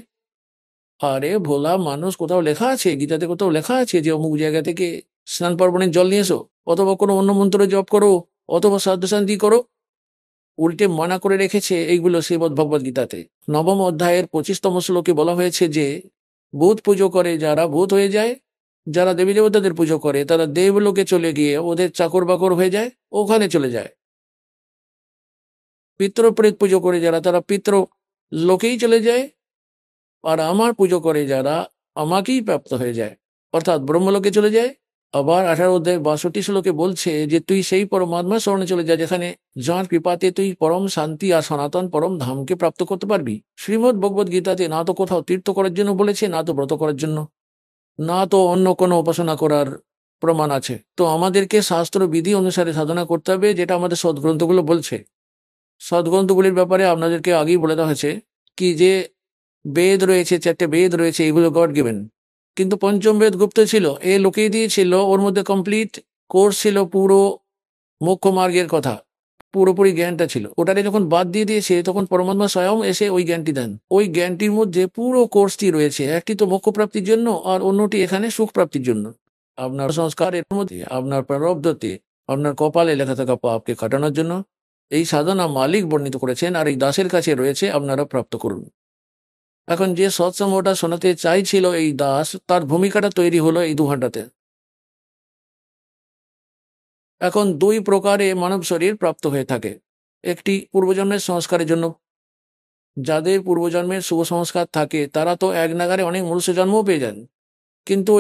আরে ভোলা মানুষ, কোথাও লেখা আছে গীতাতে, কোথাও লেখা আছে যে অমুক জায়গা থেকে স্নান পার্বণের জল নিয়ে এসো, অথবা কোনো অন্য মন্ত্র জপ করো, অথবা সাধ্য শান্তি করো? উল্টে মানা করে রেখেছে এইগুলো শ্রীমদ্ ভগবদ গীতাতে। নবম অধ্যায়ের 25তম শ্লোকে বলা হয়েছে যে ভূত পুজো করে যারা ভূত হয়ে যায়, যারা দেবী দেবতাদের পুজো করে তারা দেবলোকে চলে গিয়ে ওদের চাকর বাকর হয়ে যায়, ওখানে চলে যায়। পিতৃপ্রেত পুজো করে যারা তারা পিতৃ লোকেই চলে যায়, আর আমার পুজো করে যারা আমাকেই প্রাপ্ত হয়ে যায়, অর্থাৎ ব্রহ্মলোকে চলে যায়। আবার 18 অধ্যায় 62 শ্লোকে বলছে যে তুই সেই পরমাত্মার স্মরণে চলে যা যেখানে যার কৃপাতে তুই পরম শান্তি আর সনাতন পরম ধামকে প্রাপ্ত করতে পারবি। শ্রীমদ্ ভগবদ গীতাতে না তো কোথাও তীর্থ করার জন্য বলেছে, না তো ব্রত করার জন্য, না তো অন্য কোনো উপাসনা করার প্রমাণ আছে। তো আমাদেরকে শাস্ত্র বিধি অনুসারে সাধনা করতে হবে, যেটা আমাদের সদ্গ্রন্থগুলো বলছে। সদ্গ্রন্থগুলির ব্যাপারে আপনাদেরকে আগেই বলে দেওয়া হয়েছে কি যে বেদ রয়েছে, 4টে বেদ রয়েছে, এগুলো গড গিভেন। কিন্তু পঞ্চম বেদ গুপ্ত ছিল, এ লোকেই দিয়েছিল। ওর মধ্যে কমপ্লিট কোর্স ছিল, পুরো মোক্ষ মার্গের কথা, পুরোপুরি জ্ঞানটা ছিল। ওটারে যখন বাদ দিয়ে দিয়েছে তখন পরমাত্মা স্বয়ং এসে ওই জ্ঞানটি দেন। ওই জ্ঞানটির মধ্যে পুরো কোর্সটি রয়েছে, একটি তো মোক্ষ প্রাপ্তির জন্য আর অন্যটি এখানে সুখ প্রাপ্তির জন্য। আপনার সংস্কারের মধ্যে, আপনার প্রারব্ধতে, আপনার কপালে লেখা থাকা পাপকে কাটানোর জন্য এই সাধনা মালিক বর্ণিত করেছেন, আর এই দাসের কাছে রয়েছে, আপনারা প্রাপ্ত করুন। এখন যে সৎসঙ্গটা শোনাতে চাইছিল এই দাস, তার ভূমিকাটা তৈরি হলো এই 2 ঘন্টাতে। এখন 2 প্রকারে মানব শরীর প্রাপ্ত হয়ে থাকে। একটি পূর্বজন্মের সংস্কারের জন্য, যাদের পূর্বজন্মের শুভ সংস্কার থাকে তারা তো এক নাগারে অনেক মনুষ্য জন্মও পেয়ে যান। কিন্তু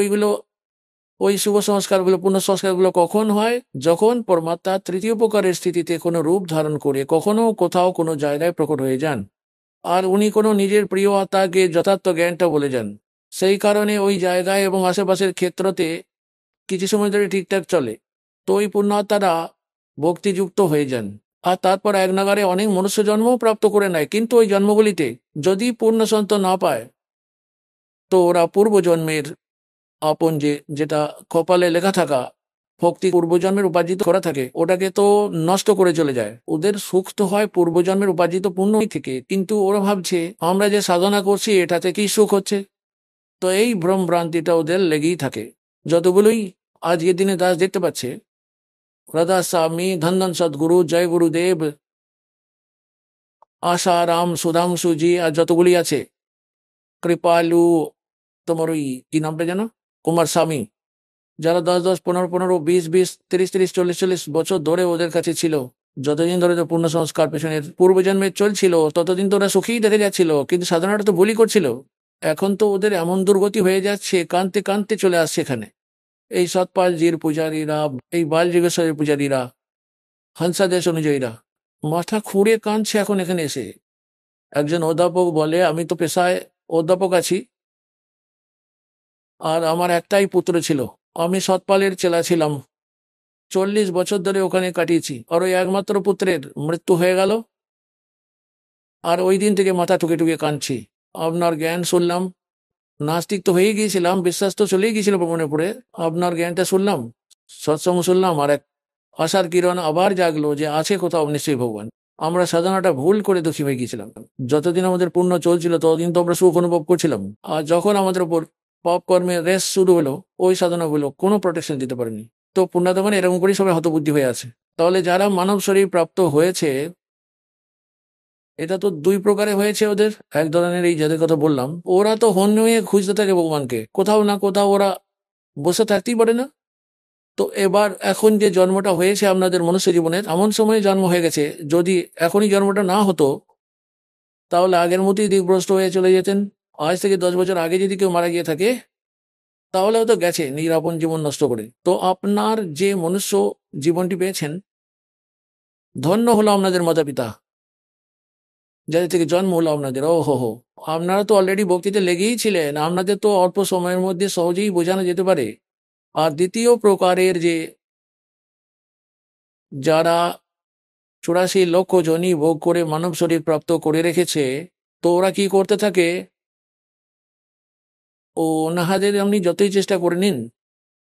ওই শুভ সংস্কারগুলো, পুণ্য সংস্কারগুলো কখন হয়? যখন পরমাত্মা তৃতীয় প্রকারের স্থিতিতে কোনো রূপ ধারণ করে কখনো কোথাও কোনো জায়গায় প্রকট হয়ে যান, আর উনি কোনো নিজের প্রিয় আত্মাকে যথার্থ জ্ঞানটা বলে যান। সেই কারণে ওই জায়গায় এবং আশেপাশের ক্ষেত্রতে কিছু সময় ধরে ঠিকঠাক চলে। তো ওই পুণ্যাত্মারা ভক্তিযুক্ত হয়ে যান, আর তারপর এক নাগারে অনেক মনুষ্য জন্মও প্রাপ্ত করে নেয়। কিন্তু ওই জন্মগুলিতে যদি পূর্ণ সন্তান না পায়, তো ওরা পূর্বজন্মের আপন যেটা কপালে লেখা থাকা ভক্তি পূর্বজন্মের উপার্জিত করা থাকে, ওটাকে তো নষ্ট করে চলে যায়। ওদের সুখ তো হয় পূর্বজন্মের উপার্জিত পুণ্য থেকে, কিন্তু ওরা ভাবছে আমরা যে সাধনা করছি এটা থেকেই সুখ হচ্ছে। তো এই ভ্রম ভ্রান্তিটা ওদের লেগেই থাকে। যতগুলোই আজকের দিনে দাস দেখতে পাচ্ছে, রাধা স্বামী, ধন্দন সদ্গুরু, জয় গুরুদেব, আশারাম, সুধাংশুজি, আর যতগুলি আছে, কৃপালু, তোমার ওই কি নামটা যেন, কুমার স্বামী, যারা 10, 15, 15, 20, 20, 30, 30, 40, 40 বছর ধরে ওদের কাছে ছিল, যতদিন ধরে তো পূর্ণ সংস্কার পেছনের পূর্বজন্মে চলছিল ততদিন তো ওরা সুখেই দেখে যাচ্ছিল, কিন্তু সাধনাটা তো ভুলই করছিল। এখন তো ওদের এমন দুর্গতি হয়ে যাচ্ছে, কাঁদতে কাঁদতে চলে আসছে এখানে। এই সৎপালজির পূজারীরা, এই বাল যোগেশ্বরের পূজারীরা, হংসাদেশ অনুযায়ীরা মাথা খুঁড়ে কাঁদছে এখন এখানে এসে। একজন অধ্যাপক বলে, আমি তো পেশায় অধ্যাপক আছি, আর আমার একটাই পুত্র ছিল, আমি সৎপালের চেলা ছিলাম, 40 বছর ধরে ওখানে কাটিয়েছি, আর ওই একমাত্র পুত্রের মৃত্যু হয়ে গেল, আর ওই দিন থেকে মাথা ঠুকে ঠুকে কাঁদছি। আপনার জ্ঞান শুনলাম, নাস্তিক তো হয়ে গিয়েছিলাম, বিশ্বাস তো চলেই গিয়েছিল মনে পড়ে, আপনার জ্ঞানটা শুনলাম, সৎসঙ্গ শুনলাম, আর এক আশার কিরণ আবার জাগলো যে আছে কোথাও নিশ্চয়ই ভগবান। আমরা সাধনাটা ভুল করে দুঃখী হয়ে গিয়েছিলাম। যতদিন আমাদের পুণ্য চলছিল ততদিন তো আমরা সুখ অনুভব করছিলাম, আর যখন আমাদের উপর পাপ কর্মের রেস শুরু হলো, ওই সাধনাগুলো কোনো প্রোটেকশন দিতে পারেনি। তো পুণ্যাত্মা মানে এরকম করেই সবাই হতবুদ্ধি হয়ে আছে। তাহলে যারা মানব শরীর প্রাপ্ত হয়েছে, এটা তো 2 প্রকারে হয়েছে ওদের। এক ধরনের এই যাদের কথা বললাম, ওরা তো হন্যে খুঁজতে থাকে ভগবানকে, কোথাও না কোথাও ওরা বসে থাকতেই পারে না। তো এবার এখন যে জন্মটা হয়েছে আপনাদের মনুষ্য জীবনের, এমন সময় জন্ম হয়ে গেছে, যদি এখনই জন্মটা না হতো তাহলে আগের মতোই দিকভ্রষ্ট হয়ে চলে যেতেন। আজ থেকে 10 বছর আগে যদি কেউ মারা গিয়ে থাকে তাহলে হয়তো গেছে নিরাপন জীবন নষ্ট করে। তো আপনার যে মনুষ্য জীবনটি পেয়েছেন, ধন্য হলো আপনাদের মাতা পিতা যাদের থেকে জন্ম হলো আপনাদের। ও হো হো, আপনারা তো অলরেডি ভক্তিতে লেগেই ছিলেন, আপনাদের তো অল্প সময়ের মধ্যে সহজেই বোঝানো যেতে পারে। আর দ্বিতীয় প্রকারের যে যারা 84 লক্ষ জনই ভোগ করে মানব শরীর প্রাপ্ত করে রেখেছে, তো ওরা কি করতে থাকে, ও ওনাদের আপনি যতই চেষ্টা করে নিন,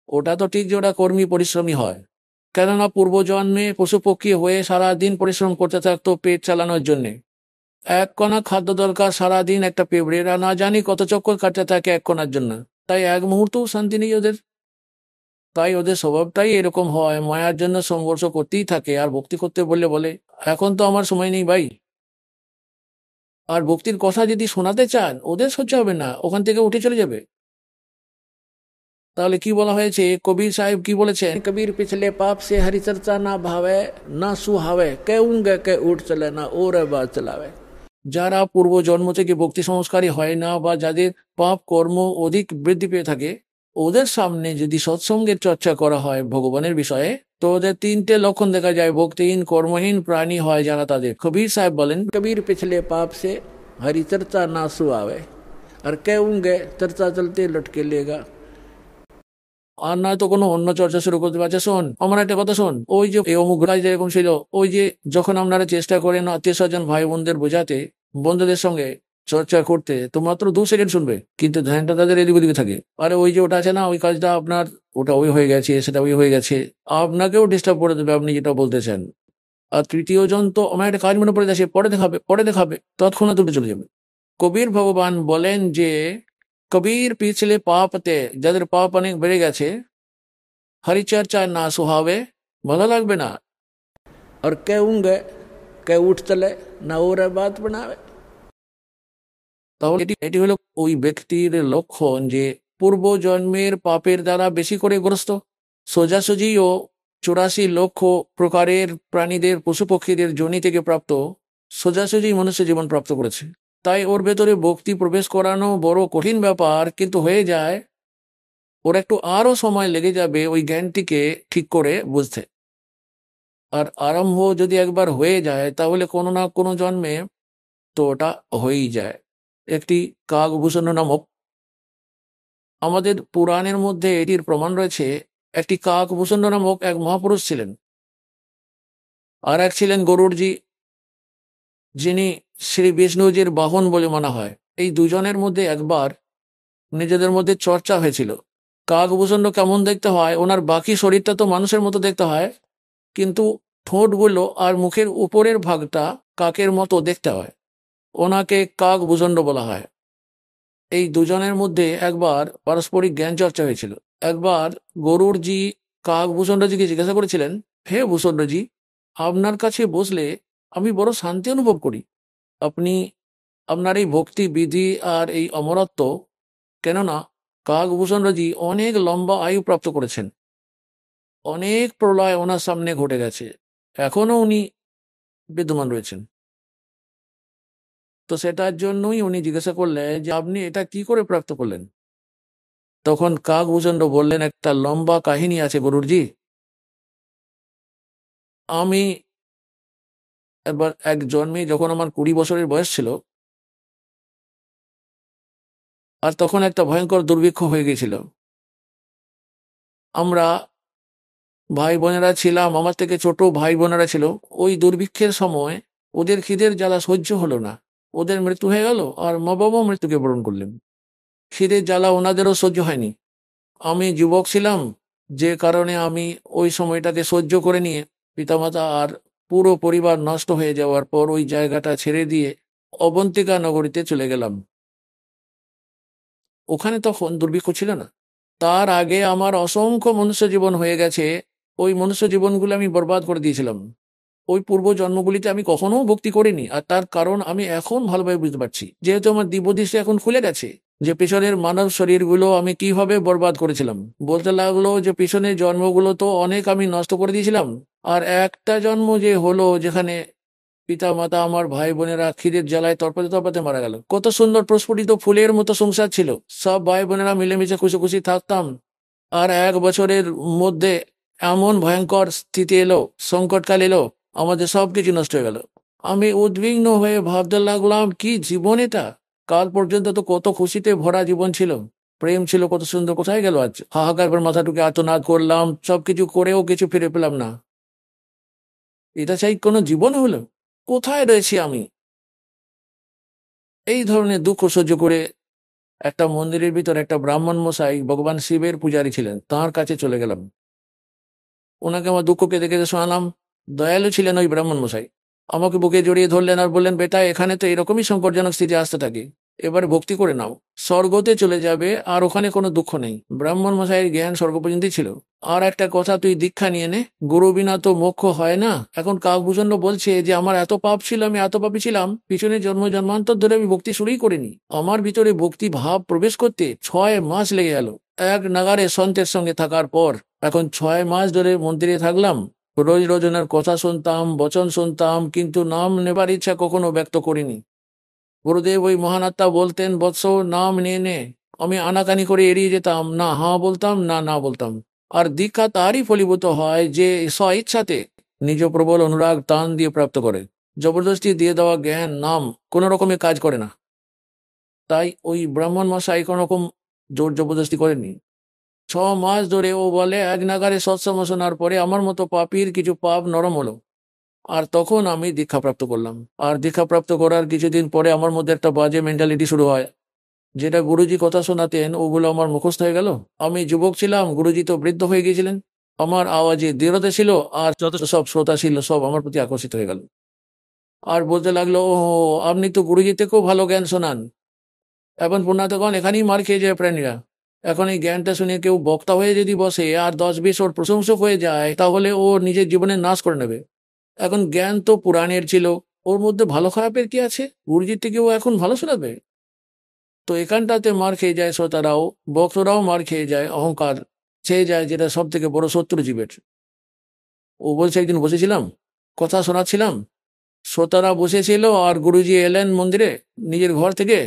ওটা তো ঠিক যে ওরা কর্মী পরিশ্রমী হয়। কেননা পূর্বজন্মে পশু পক্ষী হয়ে সারাদিন পরিশ্রম করতে থাকতো পেট চালানোর জন্যে। এক কণা খাদ্য দরকার সারাদিন, একটা পেবড়েরা না জানি কত চক্কর কাটতে থাকে এক কণার জন্য। তাই এক মুহূর্তও শান্তি নেই ওদের। তাই ওদের স্বভাবটাই এরকম হয়, মায়ার জন্য সংঘর্ষ করতেই থাকে। আর ভক্তি করতে বললে বলে এখন তো আমার সময় নেই ভাই। আর ভক্তির কথা যদি শোনাতে চান, ওদের সহ্য হবে না, ওখান থেকে উঠে চলে যাবে। তাহলে কি বলা হয়েছে, কবির সাহেব কি বলেছেন, কবির পিছলে পাপ সে হরি চর্চা না ভাবে না সুহাবে, কেউঙ্গে কে উঠ চলে না ওরে বা চলাবে। যারা পূর্ব জন্ম থেকে ভক্তি সংস্কারী হয় না বা যাদের পাপ কর্ম অধিক বৃদ্ধি পেয়ে থাকে, ওদের সামনে যদি সৎসঙ্গের চর্চা করা হয় ভগবানের বিষয়ে, তো ওদের 3টে লক্ষণ দেখা যায়। ভক্তিহীন কর্মহীন প্রাণী হয় যারা, তাদের কবির সাহেব বলেন, কবির পিছলে পাপ সে হরি চর্চা না সুহাবে আর কেউঙ্গে চর্চা চলতে লটকে লেগা। আর নয় তো কোনো অন্য চর্চা শুরু করতে পারছে। শোন আমার একটা কথা শোন, ওই যে এই অমুক রাজ যেরকম ছিল, ওই যে যখন আপনারা চেষ্টা করেন আত্মীয় স্বজন ভাই বোনদের বোঝাতে, বন্ধুদের সঙ্গে চর্চা করতে, তো মাত্র 2 সেকেন্ড শুনবে, কিন্তু ধ্যানটা তাদের এদিক ওদিকে থাকে। আরে ওই যে ওটা আছে না, ওই কাজটা আপনার, ওটা ওই হয়ে গেছে, সেটা ওই হয়ে গেছে, আপনাকেও ডিস্টার্ব করে দেবে আপনি যেটা বলতে চান। আর তৃতীয় জন তো আমার একটা কাজ মনে পড়ে যাচ্ছে, পরে দেখাবে, তৎক্ষণাৎ উঠে চলে যাবে। কবির ভগবান বলেন যে কবির পিছলে পাপতে, যাদের পাপ অনেক বেড়ে গেছে, হরিচর্চা না সুহাবে, ভালো লাগবে না, আর কেউঙ্গে কে উঠ চলে না ওরে বাত বানাবে। তাহলে এটি হলো ওই ব্যক্তির লক্ষণ যে পূর্ব জন্মের পাপের দ্বারা বেশি করে গ্রস্ত। সোজাসুজি ও 84 লক্ষ প্রকারের প্রাণীদের পশু পক্ষীদের যোনি থেকে প্রাপ্ত, সোজাসুজি মনুষ্য জীবন প্রাপ্ত করেছে। তাই ওর ভেতরে ভক্তি প্রবেশ করানো বড় কঠিন ব্যাপার, কিন্তু হয়ে যায়। ওর একটু আরো সময় লেগে যাবে ওই জ্ঞানটিকে ঠিক করে বুঝতে। আর আরম্ভ যদি একবার হয়ে যায় তাহলে কোনো না কোনো জন্মে তো ওটা হয়েই যায়। একটি কাকভূষণ নামক, আমাদের পুরাণের মধ্যে এটির প্রমাণ রয়েছে, একটি কাকভূষণ নামক এক মহাপুরুষ ছিলেন। আর এক ছিলেন গরুড়জি, যিনি শ্রী বিষ্ণুজির বাহন বলে মনে হয়। এই দুজনের মধ্যে একবার নিজেদের মধ্যে চর্চা হয়েছিল। কাকভূষণ কেমন দেখতে হয়, ওনার বাকি শরীরটা তো মানুষের মতো দেখতে হয়, কিন্তু ঠোঁটগুলো আর মুখের উপরের ভাগটা কাকের মতো দেখতে হয়। ওনাকে কাকভূষণ বলা হয়। এই দুজনের মধ্যে একবার পারস্পরিক জ্ঞান চর্চা হয়েছিল। একবার গরুড়জি কাকভূষণজিকে জিজ্ঞাসা করেছিলেন, হে ভূষণজি, আপনার কাছে বসলে আমি বড় শান্তি অনুভব করি। আপনি আপনার এই ভক্তি বিধি আর এই অমরত্ব, কেননা কাকভূষণজি অনেক লম্বা আয়ু প্রাপ্ত করেছেন, অনেক প্রলয় ওনার সামনে ঘটে গেছে, এখনো উনি বিদ্যমান রয়েছেন। তো সেটার জন্যই উনি জিজ্ঞাসা করলেন যে আপনি এটা কি করে প্রাপ্ত করলেন। তখন কাকভূষণ বললেন, একটা লম্বা কাহিনী আছে গরুড়জি। আমি একবার এক জন্মে, যখন আমার 20 বছরের বয়স ছিল, আর তখন একটা ভয়ঙ্কর দুর্ভিক্ষ হয়ে গেছিল। আমরা ভাই বোনেরা ছিলাম, আমার থেকে ছোট ভাই বোনেরা ছিল। ওই দুর্ভিক্ষের সময় ওদের খিদের জ্বালা সহ্য হলো না, ওদের মৃত্যু হয়ে গেল, আর মা বাবাও মৃত্যুকে বরণ করলেন। খিদের জ্বালা ওনাদেরও সহ্য হয়নি। আমি যুবক ছিলাম, যে কারণে আমি ওই সময়টাকে সহ্য করে নিয়ে পিতামাতা আর পুরো পরিবার নষ্ট হয়ে যাওয়ার পর ওই জায়গাটা ছেড়ে দিয়ে অবন্তিকা নগরীতে চলে গেলাম। ওখানে তখন দুর্ভিক্ষ ছিল না। তার আগে আমার অসংখ্য মনুষ্য জীবন হয়ে গেছে, ওই মনুষ্য জীবনগুলো আমি বরবাদ করে দিয়েছিলাম। ওই পূর্ব জন্মগুলিতে আমি কখনো ভক্তি করিনি, আর তার কারণ আমি এখন ভালোভাবে বুঝতে পারছি, যেহেতু আমার দিব্যদৃষ্টি এখন খুলে গেছে। যে পিছনের মানব শরীরগুলো আমি কিভাবে বরবাদ করেছিলাম। বলতে লাগলো যে পিছনের জন্মগুলো তো অনেক আমি নষ্ট করে দিয়েছিলাম, আর একটা জন্ম যে হলো যেখানে পিতা মাতা আমার ভাই বোনেরা খিদের জ্বালায় তরপাতে তরপাতে মারা গেল। কত সুন্দর প্রস্ফুটিত ফুলের মতো সংসার ছিল, সব ভাই বোনেরা মিলেমিশে খুশি খুশি থাকতাম। আর 1 বছরের মধ্যে এমন ভয়ঙ্কর স্থিতি এলো, সংকটকাল এলো, আমাদের সবকিছু নষ্ট হয়ে গেল। আমি উদ্বিগ্ন হয়ে ভাবতে লাগলাম, কি জীবন এটা! কাল পর্যন্ত তো কত খুশিতে ভরা জীবন ছিল, প্রেম ছিল কত সুন্দর, কোথায় গেল আজ? হাহাকার পর মাথা ঢুকে আর্তনাদ করলাম, সবকিছু করেও কিছু ফিরে পেলাম না। এটা চাই কোনো জীবন হলো? কোথায় রয়েছি আমি? এই ধরনের দুঃখ সহ্য করে একটা মন্দিরের ভিতর একটা ব্রাহ্মণ মশাই ভগবান শিবের পূজারী ছিলেন, তাঁর কাছে চলে গেলাম। ওনাকে আমার দুঃখকে দেখে শোনালাম। দয়ালু ছিলেন ওই ব্রাহ্মণ মশাই। আমাকে বুকে জড়িয়ে ধরলেন আর বললেন, বেটা, এখানে তো এরকমই সংকটজনক স্থিতি আসতে থাকে, এবারে ভক্তি করে নাও, স্বর্গতে চলে যাবে, আর ওখানে কোনো দুঃখ নেই। ব্রাহ্মণ মশাইয়ের জ্ঞান স্বর্গ পর্যন্তই ছিল। আর একটা কথা, তুই দীক্ষা নিয়ে নে, গুরু বিনা তো মোক্ষ হয় না। এখন কাকভূষণ বলছে যে আমার এত পাপ ছিল, আমি এত পাপী ছিলাম, পিছনে জন্ম জন্মান্তর ধরে আমি ভক্তি শুরুই করিনি। আমার ভিতরে ভক্তি ভাব প্রবেশ করতে 6 মাস লেগে গেল। এক নাগারে সন্তের সঙ্গে থাকার পর এখন 6 মাস ধরে মন্দিরে থাকলাম। রোজ রোজ ওনার কথা শুনতাম, বচন শুনতাম, কিন্তু নাম নেবার ইচ্ছা কখনো ব্যক্ত করিনি। গুরুদেব ওই মহান আত্মা বলতেন, বৎস, নাম নিয়ে নে। আমি আনাকানি করে এড়িয়ে যেতাম, না হাঁ বলতাম, না না বলতাম। আর দীক্ষা তারই ফলীভূত হয় যে স্ব ইচ্ছাতে নিজ প্রবল অনুরাগ টান দিয়ে প্রাপ্ত করে। জবরদস্তি দিয়ে দেওয়া জ্ঞান নাম কোনো রকমে কাজ করে না। তাই ওই ব্রাহ্মণ মশাই কোনো রকম জোর জবরদস্তি করেননি। 6 মাস ধরে ও বলে এক নাগারে সৎসঙ্গ শোনার পরে আমার মতো পাপীর কিছু পাপ নরম হলো, আর তখন আমি দীক্ষাপ্রাপ্ত করলাম। আর দীক্ষাপ্রাপ্ত করার কিছুদিন পরে আমার মধ্যে একটা বাজে মেন্টালিটি শুরু হয়। যেটা গুরুজি কথা শোনাতেন ওগুলো আমার মুখস্থ হয়ে গেল। আমি যুবক ছিলাম, গুরুজি তো বৃদ্ধ হয়ে গিয়েছিলেন। আমার আওয়াজে দৃঢ়তা ছিল, আর যত সব শ্রোতা ছিল সব আমার প্রতি আকর্ষিত হয়ে গেল। আর বলতে লাগলো, ও আপনি তো গুরুজি থেকেও ভালো জ্ঞান শোনান। এখন পুণ্যার্থগণ এখানেই মার খেয়ে যায় প্রাণীরা। এখন এই জ্ঞানটা শুনে কেউ বক্তা হয়ে যদি বসে আর 10-20 ওর প্রশংসক হয়ে যায়, তাহলে ও নিজের জীবনের নাশ করে নেবে। এখন জ্ঞান তো পুরাণের ছিল, ওর মধ্যে ভালো খারাপের কি আছে? গুরুজির থেকেও এখন ভালো শোনাবে? তো এখানটাতে মার খেয়ে যায় শ্রোতারাও, ভক্তরাও মার খেয়ে যায়, অহংকার ছেয়ে যায়, যেটা সব থেকে বড় শত্রু জীবের। ও বলছে, একদিন বসেছিলাম, কথা শোনাচ্ছিলাম, শ্রোতারা বসেছিল, আর গুরুজি এলেন মন্দিরে নিজের ঘর থেকে।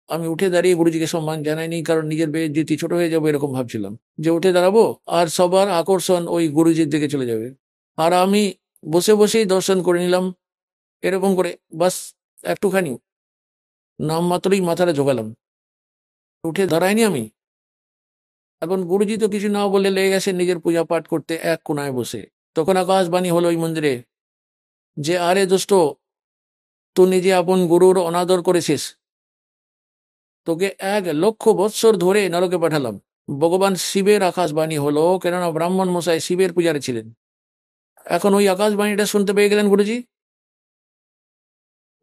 আমি উঠে দাঁড়িয়ে গুরুজিকে সম্মান জানাইনি, কারণ নিজের বেইজ্জতি ছোট হয়ে যাবো এরকম ভাবছিলাম, যে উঠে দাঁড়াবো আর সবার আকর্ষণ ওই গুরুজির দিকে চলে যাবে। আর আমি বসে বসেই দর্শন করে নিলাম, এরকম করে বাস একটুখানি নাম মাত্রই মাথাটা জোগালাম, উঠে দাঁড়াইনি আমি। এখন গুরুজি তো কিছু না বলে লেগে গেছে নিজের পূজা পাঠ করতে এক কোনায় বসে। তখন আকাশবাণী হলো ওই মন্দিরে যে, আরে দোস্ত, তুই নিজে আপন গুরুর অনাদর করেছিস, তোকে 1,00,000 বৎসর ধরে নরকে পাঠালাম। ভগবান শিবের আকাশবাণী হলো, কেননা ব্রাহ্মণ মশাই শিবের পূজারে ছিলেন। এখন ওই আকাশবাণীটা শুনতে পেয়ে গেলেন গুরুজি।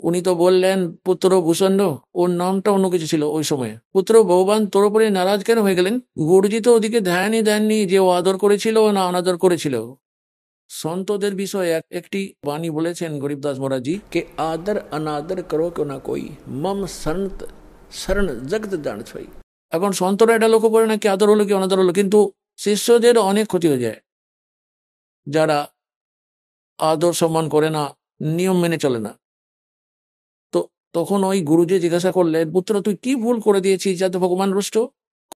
উনি তো বললেন, পুত্র ভূষণ্ড, ওর নামটা অন্য কিছু ছিল ওই সময়ে। পুত্র ভগবান তোর উপরে নারাজ কেন হয়ে গেলেন? গুরুজি তো ওদিকে ধ্যানই দেননি যে ও আদর করেছিল না অনাদর করেছিল। সন্তদের বিষয়ে একটি বাণী বলেছেন গরিবদাস মহারাজজি, কে আদর অনাদর করো কেউ না কই, মম শরণ জগত জান ছই। এখন সন্তরা এটা লক্ষ্য করে না কি আদর হলো কি অনাদর হলো, কিন্তু শিষ্যদের অনেক ক্ষতি হয়ে যায় যারা আদর সম্মান করে না, নিয়ম মেনে চলে না। তো তখন ওই গুরুজি জিজ্ঞাসা করলেন, পুত্র তুই কি ভুল করে দিয়েছিস যাতে ভগবান রুষ্ট?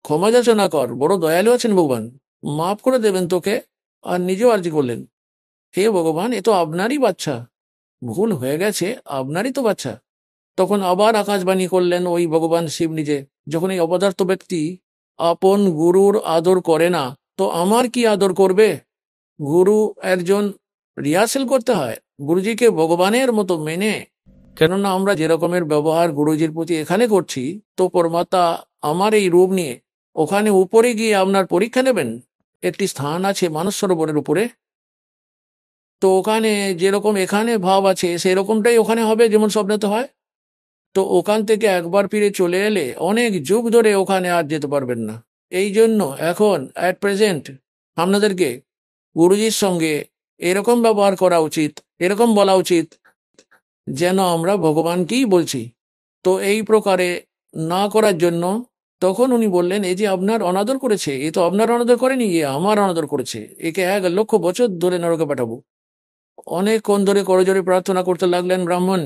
ক্ষমা যাচনা কর, বড় দয়ালু আছেন ভগবান, মাফ করে দেবেন তোকে। আর নিজেও আর্জি করলেন, হে ভগবান, এ তো আপনারই বাচ্চা, ভুল হয়ে গেছে, আপনারই তো বাচ্চা। তখন আবার আকাশবাণী করলেন ওই ভগবান শিব নিজে, যখন এই অপদার্থ ব্যক্তি আপন গুরুর আদর করে না, তো আমার কি আদর করবে? গুরু একজন রিহার্সেল করতে হয়, গুরুজিকে ভগবানের মতো মেনে। কেননা আমরা যে রকমের ব্যবহার গুরুজির প্রতি এখানে করছি, তো পরমাত্মা আমার এই রূপ নিয়ে ওখানে উপরে গিয়ে আপনার পরীক্ষা নেবেন। একটি স্থান আছে মানস সরোবরের উপরে, তো ওখানে যেরকম এখানে ভাব আছে সেরকমটাই ওখানে হবে, যেমন স্বপ্নেতে হয়। তো ওখান থেকে একবার ফিরে চলে এলে অনেক যুগ ধরে ওখানে আর যেতে পারবেন না। এই জন্য এখন অ্যাট প্রেজেন্ট আপনাদেরকে গুরুজির সঙ্গে এরকম ব্যবহার করা উচিত, এরকম বলা উচিত যেন আমরা ভগবানকেই বলছি। তো এই প্রকারে না করার জন্য তখন উনি বললেন, এই যে আপনার অনাদর করেছে, এ তো আপনার অনাদর করেনি, এ আমার অনাদর করেছে, একে 1,00,000 বছর ধরে নরকে পাঠাবো। অনেকক্ষণ ধরে করজোরে প্রার্থনা করতে লাগলেন ব্রাহ্মণ,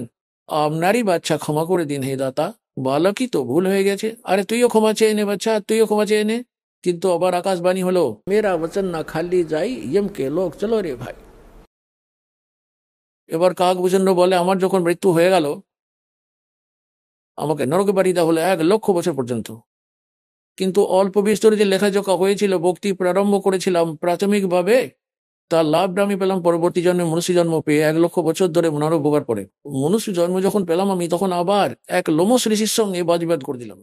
আপনারই বাচ্চা, ক্ষমা করে দিন হে দাতা, বালকই তো, ভুল হয়ে গেছে, আরে তুইও ক্ষমা চেয়ে নে বাচ্চা, তুইও ক্ষমা চেয়ে নে। কিন্তু আবার আকাশবাণী হলো, মেরা বচন না খালি যাই, ইয়ম কে লোক, চলো রে ভাই। এবার কাকভূষণ বলে, আমার যখন মৃত্যু হয়ে গেল, আমাকে নরকে পাঠিয়ে দেওয়া হলো 1,00,000 বছর পর্যন্ত। কিন্তু অল্প বিস্তরে যে লেখাজোখা হয়েছিল, ভক্তি প্রারম্ভ করেছিলাম প্রাথমিকভাবে, তার লাভটা আমি পেলাম পরবর্তী জন্মে মনুষ্য জন্ম পেয়ে 1,00,000 বছর ধরে নরক ভোগার পরে। মনুষ্য জন্ম যখন পেলাম আমি, তখন আবার এক লোমস ঋষির সঙ্গে বাজিবাদ করে দিলাম।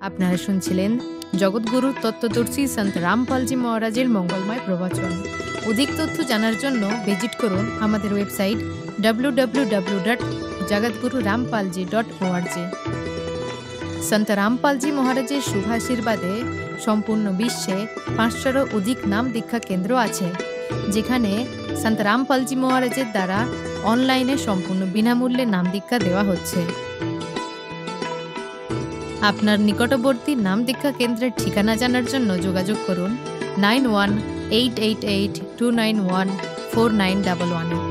আপনারা শুনছিলেন জগৎগুরু তত্ত্বদর্শী সন্ত রামপালজি মহারাজের মঙ্গলময় প্রবচন। অধিক তথ্য জানার জন্য ভিজিট করুন আমাদের ওয়েবসাইট www.jagatgururampalji.org। সন্ত রামপালজি মহারাজের শুভাশীর্বাদে সম্পূর্ণ বিশ্বে 500-এরও অধিক নাম দীক্ষা কেন্দ্র আছে, যেখানে সন্ত রামপালজি মহারাজের দ্বারা অনলাইনে সম্পূর্ণ বিনামূল্যে নাম দীক্ষা দেওয়া হচ্ছে। আপনার নিকটবর্তী নাম দীক্ষা কেন্দ্রের ঠিকানা জানার জন্য যোগাযোগ করুন 918882914911।